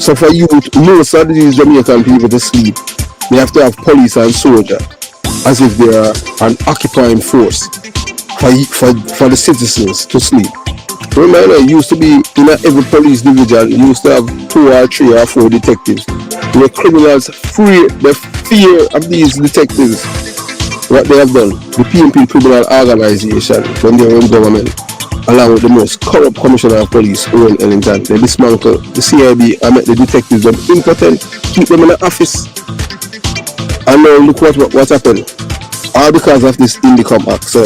Speaker 3: So for you, most of these Jamaican people to sleep, they have to have police and soldier as if they are an occupying force for the citizens to sleep. Remember, it used to be in every police division, you used to have 2 or 3 or 4 detectives. The criminals the fear of these detectives. What they have done, the PNP criminal organization, when they were in government, along with the most corrupt commissioner of police, Owen Ellington, they dismantle the CIB and make the detectives them impotent, keep them in the office. And now look what happened. all because of this Indicom Act. So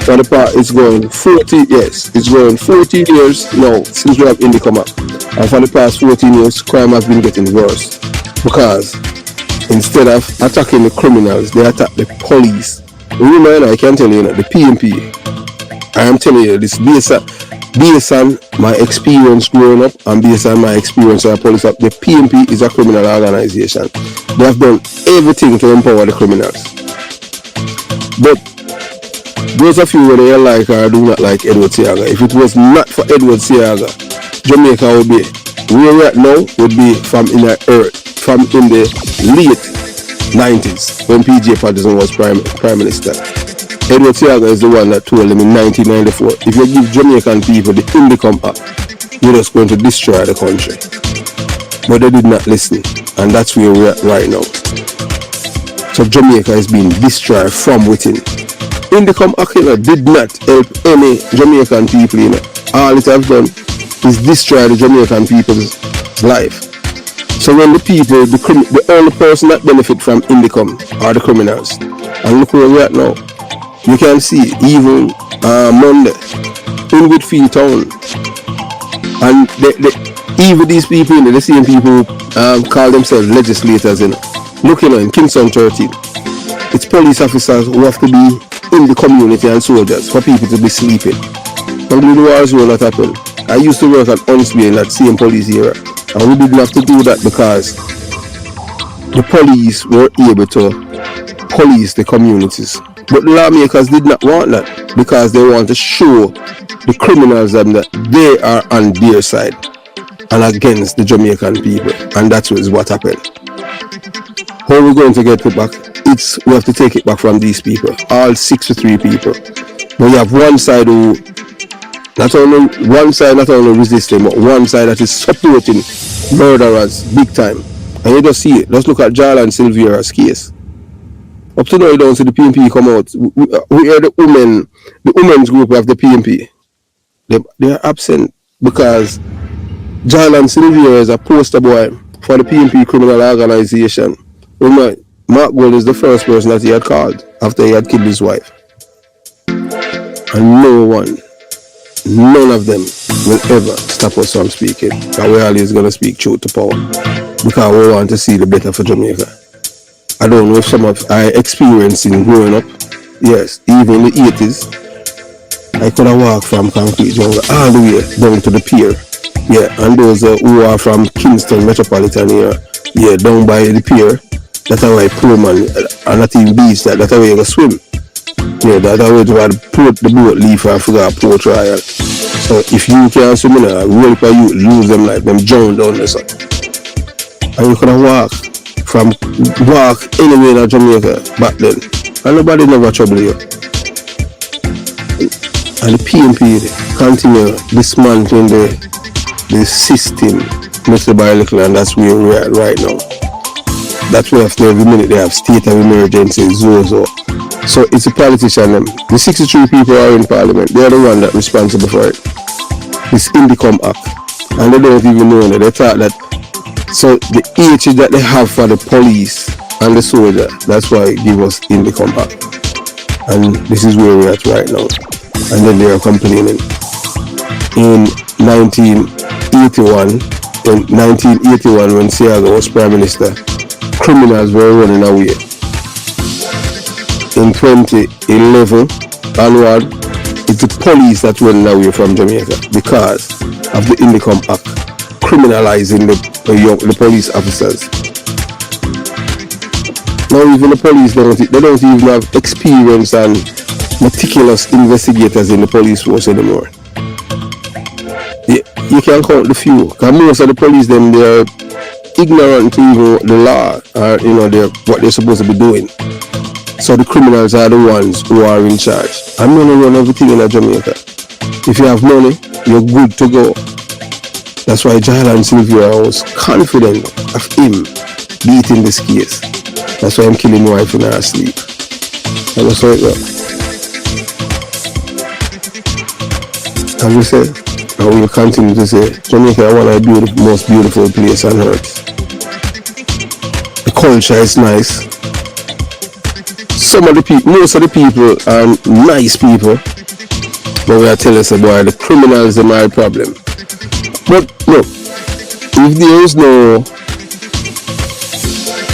Speaker 3: for the part, it's going 40, yes, it's going 14 years now since we have Indicom Act. And for the past 14 years, crime has been getting worse. Because instead of attacking the criminals, they attack the police. Remember, I can tell you, the PNP, I am telling you, this based on my experience growing up and based on my experience as a police officer, the PNP is a criminal organization. They have done everything to empower the criminals. But those of you who like or do not like Edward Seaga, if it was not for Edward Seaga, Jamaica would be where we're at now would be from in the late 90s when PJ Patterson was prime minister. Edward Seaga is the one that told him in 1994, if you give Jamaican people the Indicom Act, you're just going to destroy the country. But they did not listen, and that's where we're at right now. So Jamaica is being destroyed from within. Indicom Act did not help any Jamaican people. All it has done is destroy the Jamaican people's life. So when the people, the only person that benefit from Indicom are the criminals. And look where we're at now. You can see even Monday in Whitfield town, and even these people, the same people call themselves legislators. Look, in Kingston 13, it's police officers who have to be in the community and soldiers for people to be sleeping. And the wars will not happen. I used to work at Unsby in that same police area, and we didn't have to do that because the police were able to police the communities. But the lawmakers did not want that because they want to show the criminals that they are on their side and against the Jamaican people. And that's what happened. How are we going to get it back? We have to take it back from these people, all 63 people. But you have one side who not only resisting, but one side that is supporting murderers big time. And you just see it. Just look at Jolyan Silvera's case. Up to now, you don't see the PNP come out. We hear the women's group of the PNP. They are absent because Jolyan Silvera is a poster boy for the PNP criminal organization. Remember, Mark Gold is the first person that he had called after he had killed his wife. And none of them will ever stop us from speaking. And we're always going to speak truth to power because we want to see the better for Jamaica. I don't know if some of I experienced in growing up. Yes, even in the 80s, I could have walked from Concrete Jungle all the way down to the pier. Yeah, and those who are from Kingston Metropolitan area, yeah, down by the pier, that's how I pull man, and not even beach, that's how you go swim. Yeah, that's how you put the boat leave and forgot Port Royal. So if you can't swim in a roll for you, lose them like them drown down there. And you could have walk anywhere in Jamaica back then, and nobody never trouble you. And the PNP continue dismantling the system little by little, and that's where we're at right now. That's why after every minute they have state of emergency, so it's a politician. The 63 people are in parliament. They are the one that's responsible for it. This Indicom Act, and they don't even know it. They thought that. So the hatred that they have for the police and the soldier, that's why it gives us Indicom Act. And this is where we're at right now. And then they are complaining. In 1981, when Seaga was Prime Minister, criminals were running away. In 2011 onward, it's the police that's running away from Jamaica because of the Indicom Act, criminalizing the police officers. Now even the police they don't even have experience and meticulous investigators in the police force anymore. You can count the few, because most of the police they are ignorant to even the law or what they're supposed to be doing. So the criminals are the ones who are in charge. I'm gonna run everything in Jamaica. If you have money, you're good to go. That's why Jolyan Silvera was confident of him beating this case. That's why I'm killing my wife in her sleep. And that's how it goes. As we say, I will continue to say, Jamaica is one of the most beautiful places on earth. The culture is nice. some of the people, most of the people are nice people, but we are telling us about the criminals are my problem. But look, if there is no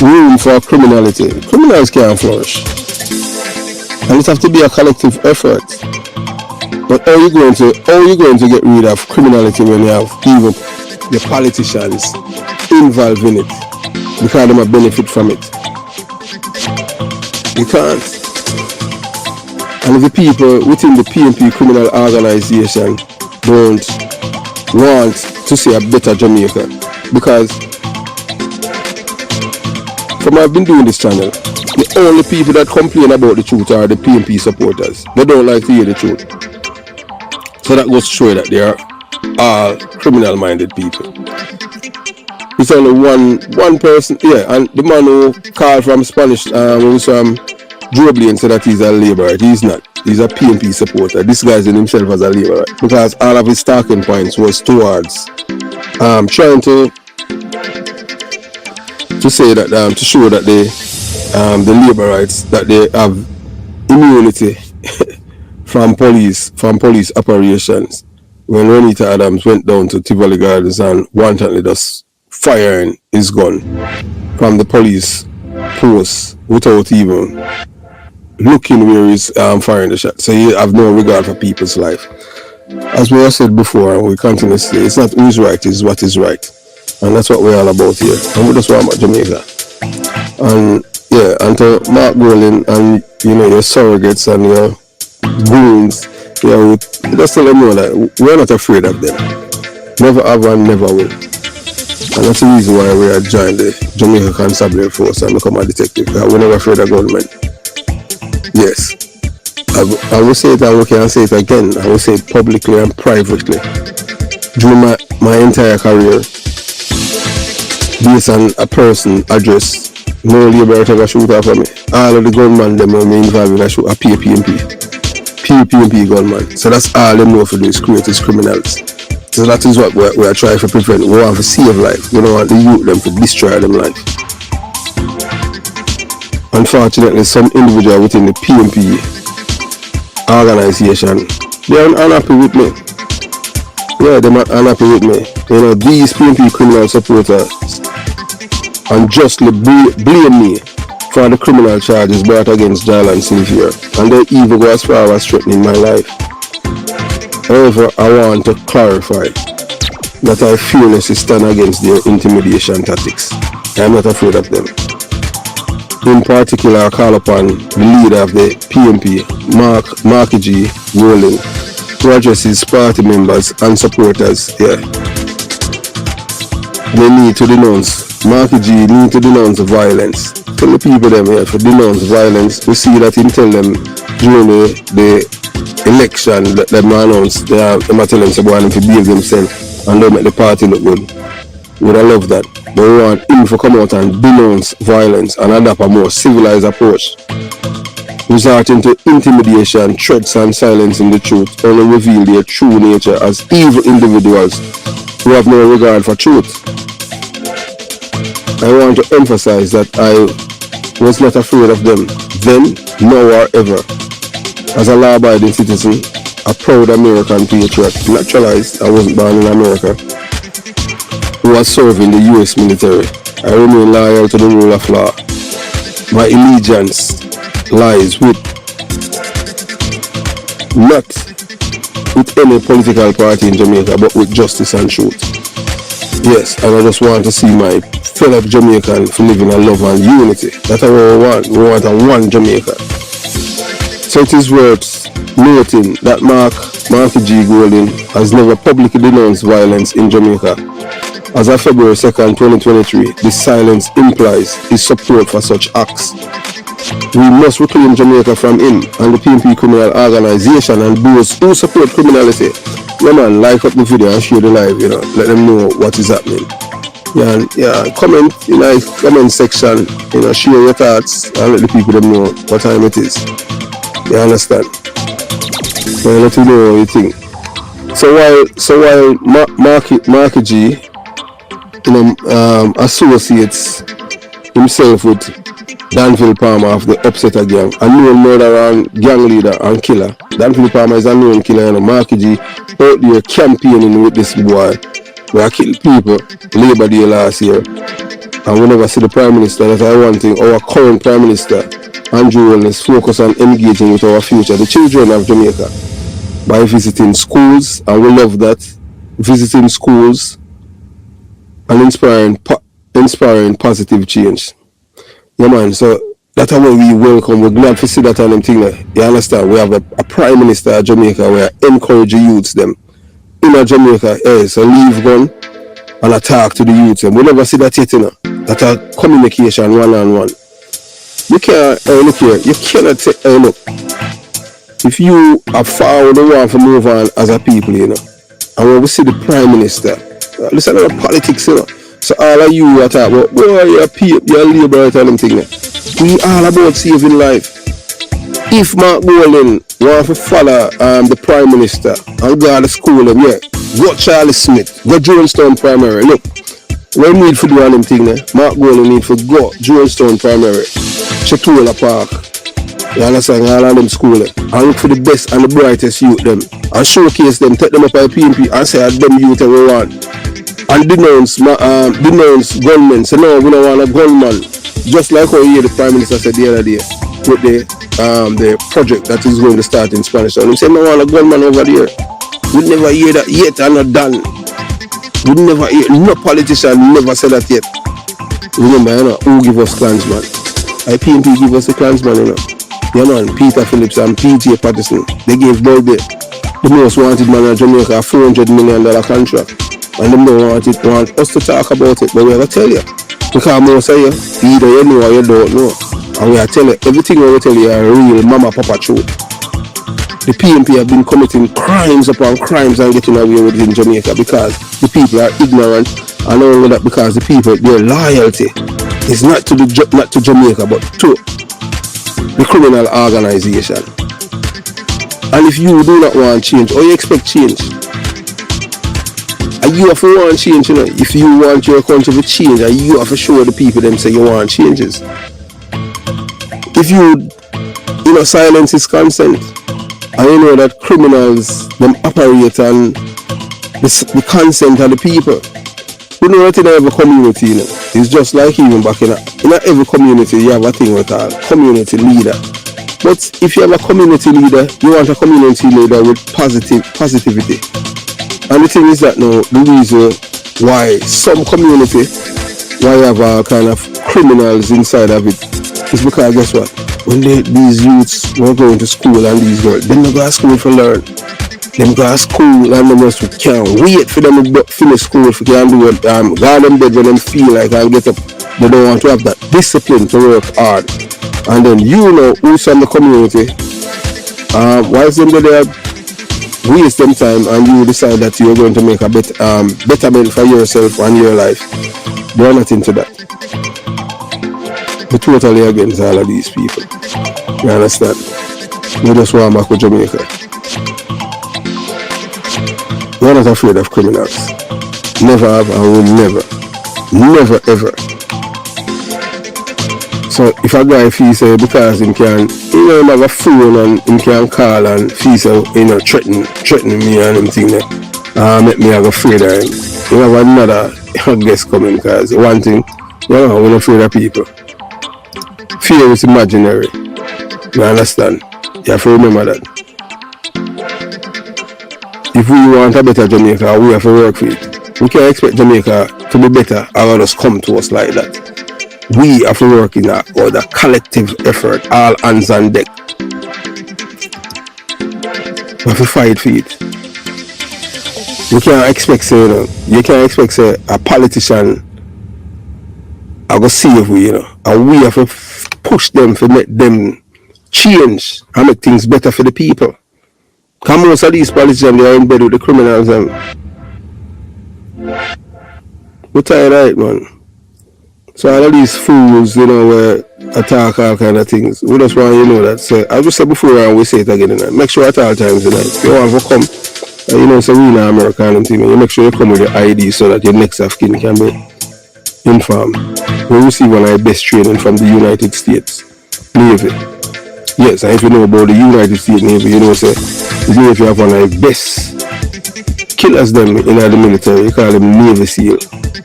Speaker 3: room for criminality, criminals can't flourish. And it has to be a collective effort. But how are you going to get rid of criminality when you have even the politicians involved in it because they might benefit from it? You can't. And if the people within the PNP criminal organization don't want to see a better Jamaica, because from I've been doing this channel, the only people that complain about the truth are the PNP supporters. They don't like to hear the truth. So that goes to show that they are all criminal-minded people. It's only one person, yeah, and the man who called from Spanish, was from Jolyan, said that he's a laborer. He's not. He's a PNP supporter. This guy's in himself as a laborer because all of his talking points was towards trying to say that to show that the laborites that they have immunity from police operations when Renita Adams went down to Tivoli Gardens and wantonly just firing his gun from the police post without even looking where he's firing the shot. So he have no regard for people's life. As we have said before, and we continue to say, it's not who's right, it's what is right. And that's what we're all about here. And we just want about Jamaica. And yeah, and to Mark Jolyan and your surrogates and your goons, we just tell them know that we're not afraid of them. Never have and never will. And that's the reason why we are joined the Jamaica Constabulary Force and become a detective. We're never afraid of government. Yes. I will say it and we can say it again. I will say it publicly and privately. During my entire career, based on a person address, no labor ever shoot up for me. All of the gunmen them are involved in a shoot a PNP gunman. So that's all they know for do is create as criminals. So that is what we are trying to prevent. We want to save life. We don't want the youth them to destroy them life. Unfortunately, some individual within the PNP organization, they are unhappy with me. Yeah, they're not unhappy with me. These PNP criminal supporters unjustly blame me for the criminal charges brought against Jolyan and Silvera, and they even go as far as threatening my life. However, I want to clarify that I fearlessly stand against their intimidation tactics. I am not afraid of them. In particular, I call upon the leader of the PNP, Marky G. Jolyan, to address his party members and supporters here. They need to denounce, Marky G need to denounce violence. Tell the people them here to denounce violence. We see that he tell them during the election that them announced, they are telling them to go and behave themselves and don't make the party look good. We don't love that. But we want him to come out and denounce violence and adopt a more civilized approach. Resorting to intimidation, threats and silencing the truth only reveal their true nature as evil individuals who have no regard for truth. I want to emphasize that I was not afraid of them then, now or ever. As a law-abiding citizen, a proud American patriot, naturalized, I wasn't born in America, who was serving the US military, I remain loyal to the rule of law. My allegiance lies with not with any political party in Jamaica, but with justice and truth. Yes, and I just want to see my fellow Jamaican to live in a love and unity. That's what we want. We want a one Jamaica. So it is worth noting that Marky G. Jolyan has never publicly denounced violence in Jamaica. As of February 2nd, 2023, this silence implies his support for such acts. We must reclaim Jamaica from him and the PNP criminal organization and those who support criminality. Yeah man, like up the video and share the live, let them know what is happening. Comment in the comment section, share your thoughts and let the people them know what time it is. You understand? So let you know what you think. So while Marky G associates himself with Danville Palmer of the Upsetter gang, a known murderer and gang leader and killer. Danville Palmer is a known killer, and Marky G out there campaigning with this boy. We killed people Labor Day last year, and we never see the Prime Minister. That's one thing. Our current Prime Minister, Andrew Jolyan, is focused on engaging with our future, the children of Jamaica, by visiting schools, and we love that. Visiting schools and inspiring positive change. Yeah, man, so that's how we welcome. We're glad to see that on them thing there. You understand? We have a Prime Minister of Jamaica where encourage the youths them in Jamaica, so leave gun and attack to the youths. And we never see that yet, you know. That a communication one-on-one. You can't, look here, you cannot take, look. If you are far the one to move on as a people, you know, and when we see the Prime Minister, listen to the politics, you know. So all of you are talking about, boy, you're Labour and them thing there. We all about saving life. If Mark Golden want to follow the Prime Minister and go to school, yeah, go Charlie Smith, go Jonestown Primary. Look, we need to do all them thing there. Mark Golden need to go Jonestown Primary, Chetola Park. You understand? All of them school there. And look for the best and the brightest youth them. And showcase them, take them up by PNP and say them youth that we want. And denounce gunmen. So no, we don't want a gunman. Just like how you hear the Prime Minister said the other day with the project that is going to start in Spanish. So he said no want a gunman over there. We never hear that yet and not done. We never hear, no politician never said that yet. Remember, you know, who give us Klansman? PNP give us the Klansman, you know. Yeah man, Peter Phillips and PJ Patterson, they gave Dolby, the most wanted man in Jamaica, a $400 million contract. And them don't want us to talk about it, but we have to tell you. Because most of you, either you know or you don't know. And we are telling you, everything we tell you are real mama papa truth. The PNP have been committing crimes upon crimes and getting away with it in Jamaica because the people are ignorant, and not only that, because the people, their loyalty is not to Jamaica, but to the criminal organization. And if you do not want change, or you expect change, and you have to want change, you know, if you want your country to change, and you have to show the people them say you want changes. If you know, silence is consent, and you know that criminals them operate on the consent of the people. You know that in every community, you know, it's just like even back in every community you have a thing we call community leader. But if you have a community leader, you want a community leader with positivity. And the thing is that now the reason why some community, why you have a kind of criminals inside of it, is because guess what? When these youths were going to school and these girls, they don't go to school to learn. Them go to school and they just can't wait for them to finish school if they can do it. Go them bed when them feel like and get up. They don't want to have that discipline to work hard. And then you know who's in the community. Why is them there waste them time and you decide that you're going to make a betterment for yourself and your life? They're not into that. We're totally against all of these people. You understand? We just want back to Jamaica. We're not afraid of criminals. Never have and will never. Never ever. So if a guy feels because he can, you know, have a phone and he can call and feel you know, threaten me and them thing there, make me have afraid of him. You have another guest coming because one thing, you know, we're not afraid of people. Fear is imaginary. You understand? You have to remember that. If we want a better Jamaica, we have to work for it. We can't expect Jamaica to be better or just come to us like that. We have to work in the collective effort, all hands on deck. We have to fight for it. You can't expect, a politician I go save we, you know, and we have to push them to make them change and make things better for the people. Because most of these politicians, they are in bed with the criminals and we're tired of it, man. So all of these fools, you know, attack all kind of things. We just want you know that. So I just said before and we say it again, you know, make sure at all times, you know, if you want to come, you know, so we in America and thing, you make sure you come with your ID so that your next of kin can be informed. We receive one of the best training from the United States Navy. Yes, and if you know about the United States Navy, you know, say, the Navy have one of the best killers them in the military. You call them Navy SEAL.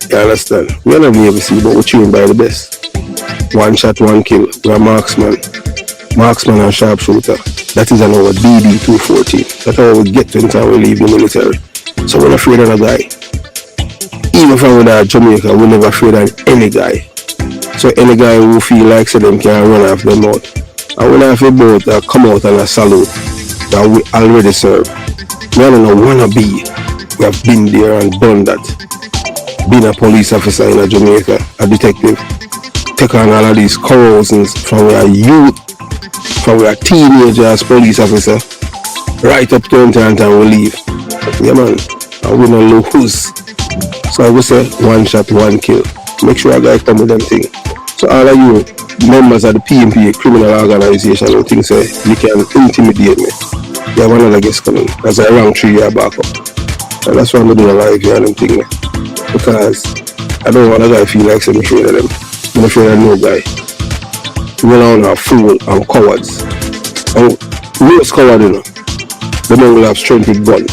Speaker 3: You understand? We are not Navy SEAL, but we're trained by the best. One shot, one kill. We're marksman and sharpshooter. That is an our DD 214. That's how we get to the time we leave the military. So we're not afraid of a guy. Even from without Jamaica, we're never afraid of any guy. So any guy who feel like so them can run off them out. And when I feel about that come out and a salute that we already serve. We don't know wanna be. We have been there and done that. Been a police officer in Jamaica, a detective. Take on all of these corrosions from our youth, from our teenagers, police officer, right up to the time we leave. Yeah man, and we don't lose. So I would say one shot, one kill. Make sure a guy come with them thing. So all of you members of the PNP criminal organization who think say you can intimidate me. You have another guest coming. That's a wrong 3 year back up. And that's why I'm doing a live here and them thing. Because I don't want a guy feel like I'm afraid of them. I'm afraid of no guy. People around are fool and cowards. And most coward, you know, they don't have strength with gun.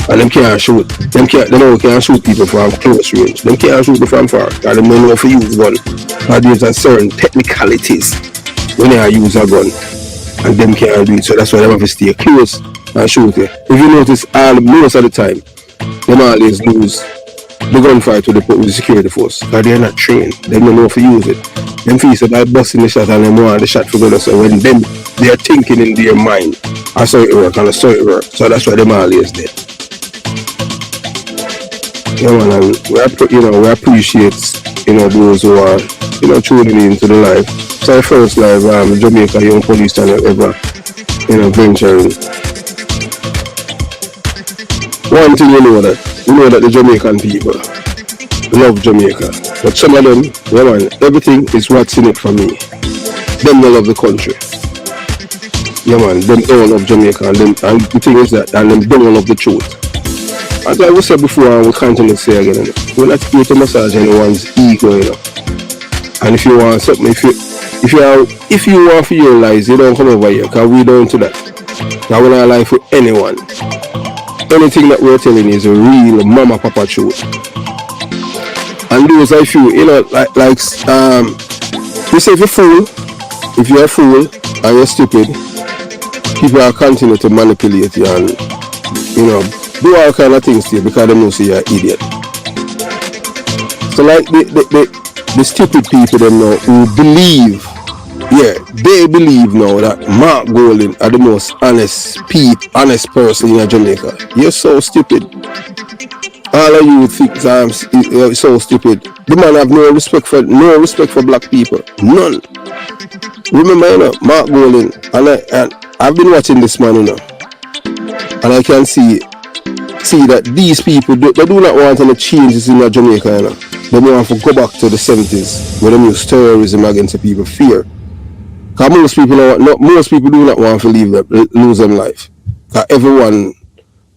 Speaker 3: And them can't shoot. They can't shoot people from close range. They can't shoot them from far. And they don't know how to use gun. And there's a certain technicalities when they use a gun. And them can't do it. So that's why they have to stay close and shoot it. If you notice, most of the time, they always lose the gunfight with the security force. Because they're not trained. They don't know how to use it. Them feel so by busting the shot and them want the shot for good. So when them, they are thinking in their mind, I saw it work and I saw it work. So that's why them always dead. Yeah, man, and we appreciate, those who are, tuning into the live. It's our first live Jamaica Young Police channel ever, venturing. One thing you know that the Jamaican people love Jamaica. But some of them, yeah man, everything is what's in it for me. Them don't love the country. Yeah man, them don't love Jamaica and the thing is that, and them don't love the truth. As I said before, and we continue to say again, we're not here to massage anyone's ego, And if you want something, if you want to realize, you don't come over here, because we don't do that. Because we're not lie for anyone. Anything that we're telling you is a real mama papa truth. And those I feel, we say if you're a fool and you're stupid, people are continue to manipulate you and, do all kind of things to you because they know say you're an idiot. So like the stupid people them now who believe, they believe now that Mark Golding are the most honest person in Jamaica. You're so stupid. All of you think you're so stupid. The man have no respect for black people. None. Remember, Mark Golding, and I've been watching this man, and I can see that these people, they do not want any changes in Jamaica, They want to go back to the 70s where they use terrorism against the people fear. Because most people do not want to lose their life. Because everyone,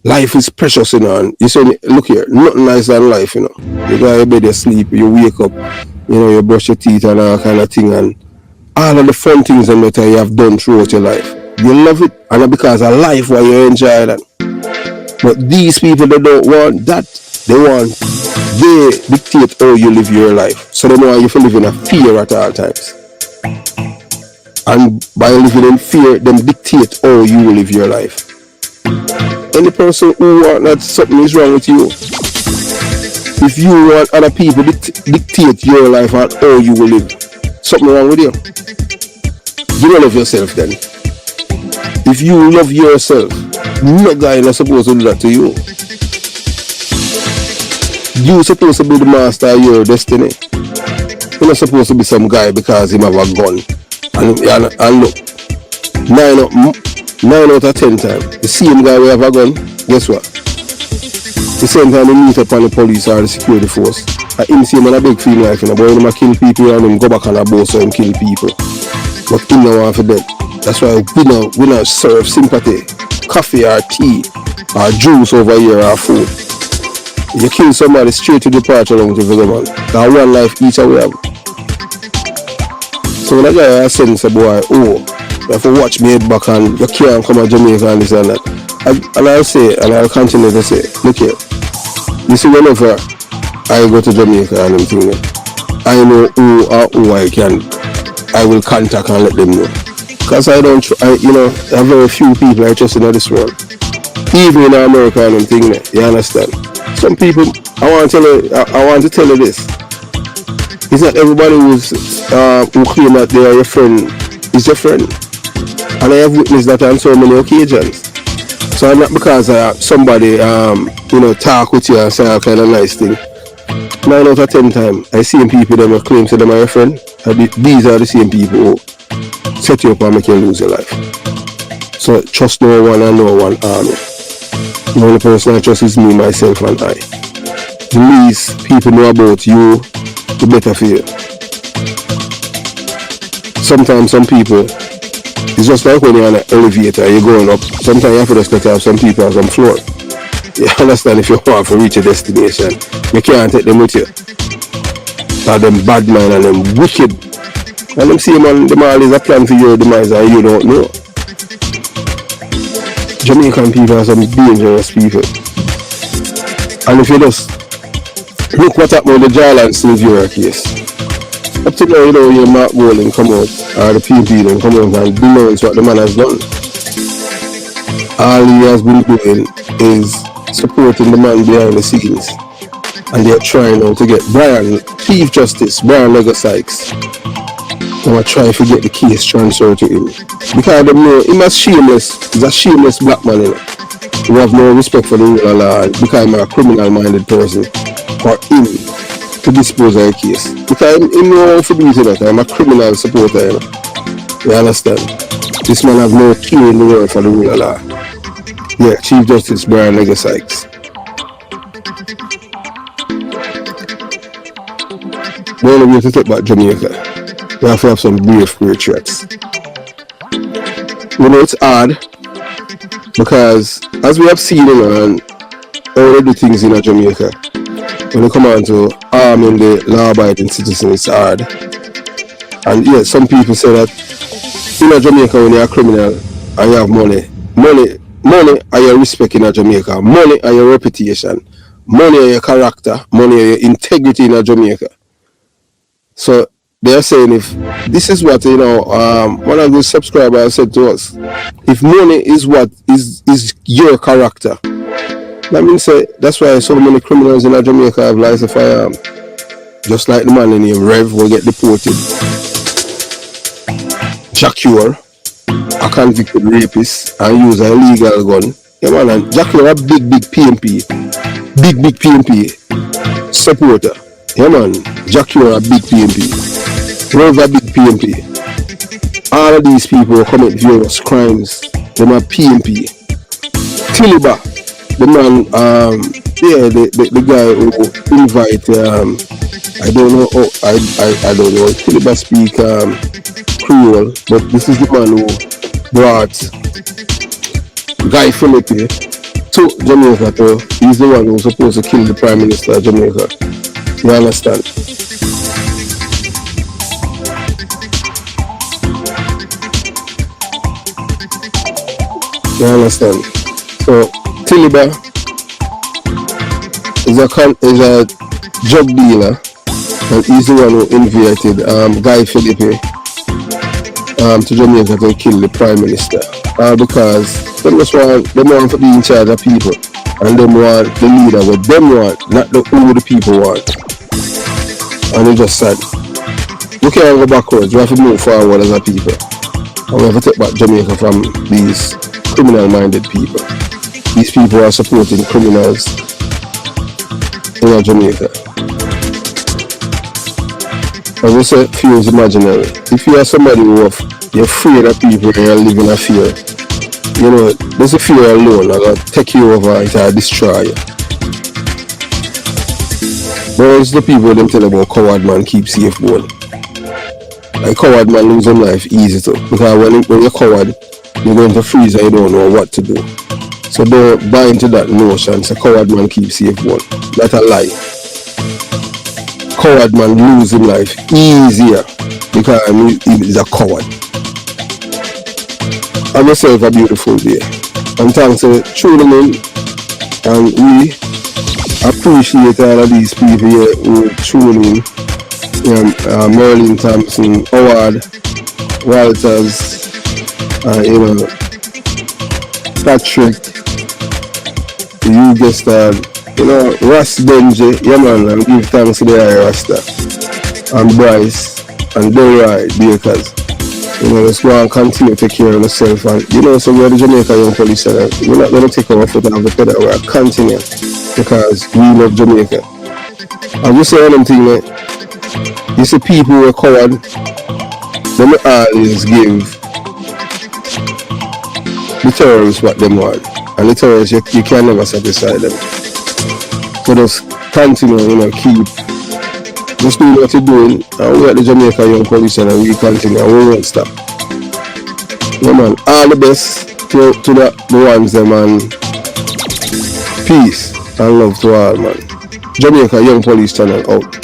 Speaker 3: life is precious, and you say, look here, nothing nice than life, You go to bed, you sleep, you wake up, you brush your teeth and all kind of thing, and all of the fun things that you have done throughout your life. You love it, and because of life why you enjoy that. But these people, they don't want that. They dictate how you live your life. So they want you to live in a fear at all times. And by living in fear, them dictate how you live your life. Any person who wants that something is wrong with you, if you want other people dictate your life and how you will live, something wrong with you. You don't love yourself then. If you love yourself, no guy is supposed to do that to you. You're supposed to be the master of your destiny. You're not supposed to be some guy because he have a gun. And look, 9 out of 10 times, the same guy will have a gun, guess what? The same time he meet up on the police or the security force. And him see him in a big film life, but when he kill people and him go back on a boat so him kill people. But him no want for dead. That's why we not serve sympathy, coffee or tea or juice over here or food. You kill somebody straight to departure long to the man. That one life each and we have. So when a guy has sense a boy, oh, you have to watch me head back and you can't come to Jamaica and this and that. And I'll say, and I'll continue to say, look here, you see whenever I go to Jamaica and everything, I know who I will contact and let them know. Because I don't, there are very few people I trust in this world. Even in America and everything, you understand? Some people, I want to tell you this. It's not everybody who claim that they are your friend is your friend. And I have witnessed that on so many occasions. So not because somebody talk with you and say a kind of nice thing. 9 out of 10 times, I see people that claim to them are your friend. These are the same people who set you up and make you lose your life. So trust no one and no one army. The only person I trust is me, myself and I. The least people know about you, the better for you. Sometimes some people, it's just like when you're on an elevator, you're going up, sometimes you have to just let have some people on some floor. You understand, if you want to reach a destination, you can't take them with you. Or them bad man and them wicked. And them see man, them all is a plan for your demise and you don't know. Jamaican people are some dangerous people. And if you just look what happened with the Jolyan Silvera case. Up to now, your Mark Bowling come out, or the PNP then come out and denounce what the man has done. All he has been doing is supporting the man behind the scenes. And they're trying now to get Chief Justice Brian Sykes. They are trying to get the case transferred to him. Because they know him as shameless, he's a shameless black man, who have no respect for the rule of law, because he's a criminal-minded person. For him to dispose of a case. Because he knows how to do it, I'm a criminal supporter, You understand? This man have no clue in the world for the rule of law. Yeah, Chief Justice Brian Sykes. The only way to take back Jamaica, you have to have some brave patriots. It's hard because as we have seen and all the things in Jamaica, when you come on to arming the law-abiding citizens, it's hard. And yeah, some people say that in Jamaica when you're a criminal and you have money are your respect in Jamaica, money are your reputation, money are your character, money are your integrity in Jamaica. So they are saying if this is what one of the subscribers said to us, if money is what is your character, that means that's why so many criminals in Jamaica have license of firearm. Just like the man in him, Rev, will get deported. Jacure, a convicted rapist, and use an illegal gun. Yeah man, and Jacure a big PNP. Big PNP supporter. Yeah man, Jacure a big PNP. Rev a big PNP. All of these people commit various crimes. Them are PNP. Tiliba. The man, the guy who invite, I don't know, I don't know, Tiliba speak Creole, but this is the man who brought Guy Philippe to Jamaica. He's the one who's supposed to kill the Prime Minister of Jamaica. You understand? You understand? So, Tiliba is a drug dealer, and he's the one who invited Guy Philippe to Jamaica to kill the Prime Minister. Because they want to be in charge of people, and they want the leader what them want, not who the people want. And they just said, we can't go backwards, we have to move forward as a people. And we have to take back Jamaica from these criminal-minded people. These people are supporting criminals in Jamaica. As I said, fear is imaginary. If you are somebody who you're afraid of people and you're living a fear, there's a fear alone that will take you over, it will destroy you. Whereas the people them tell about coward man keep safe born. Like coward man lose his life easy too. Because when you're coward, you're going to freeze and you don't know what to do. So don't buy into that notion. So coward man keep safe one. That's a lie. Coward man losing life easier because he is a coward. Have yourself a beautiful day. And thanks to tuning in. And we appreciate all of these people here who tune in. Merlin Thompson, Howard, Walters, Patrick, you get Ross Benji, yeah man, and give thanks to the Rasta, and Bryce, and Delroy Bakers. Let's go and continue to take care of yourself. And so we're the Jamaica Young Police Channel. We're not going to take our foot off the pedal. We're continue because we love Jamaica. I'll just say one thing, man. You see people who are coward, they always give the terrorists what they want. And the terrorists, you can never satisfy them. So just continue, keep. Just do what you're doing, and we at the Jamaica Young Police and we continue, and we won't stop. Yeah man, all the best to the ones them, and peace and love to all man. Jamaica Young Police Channel out.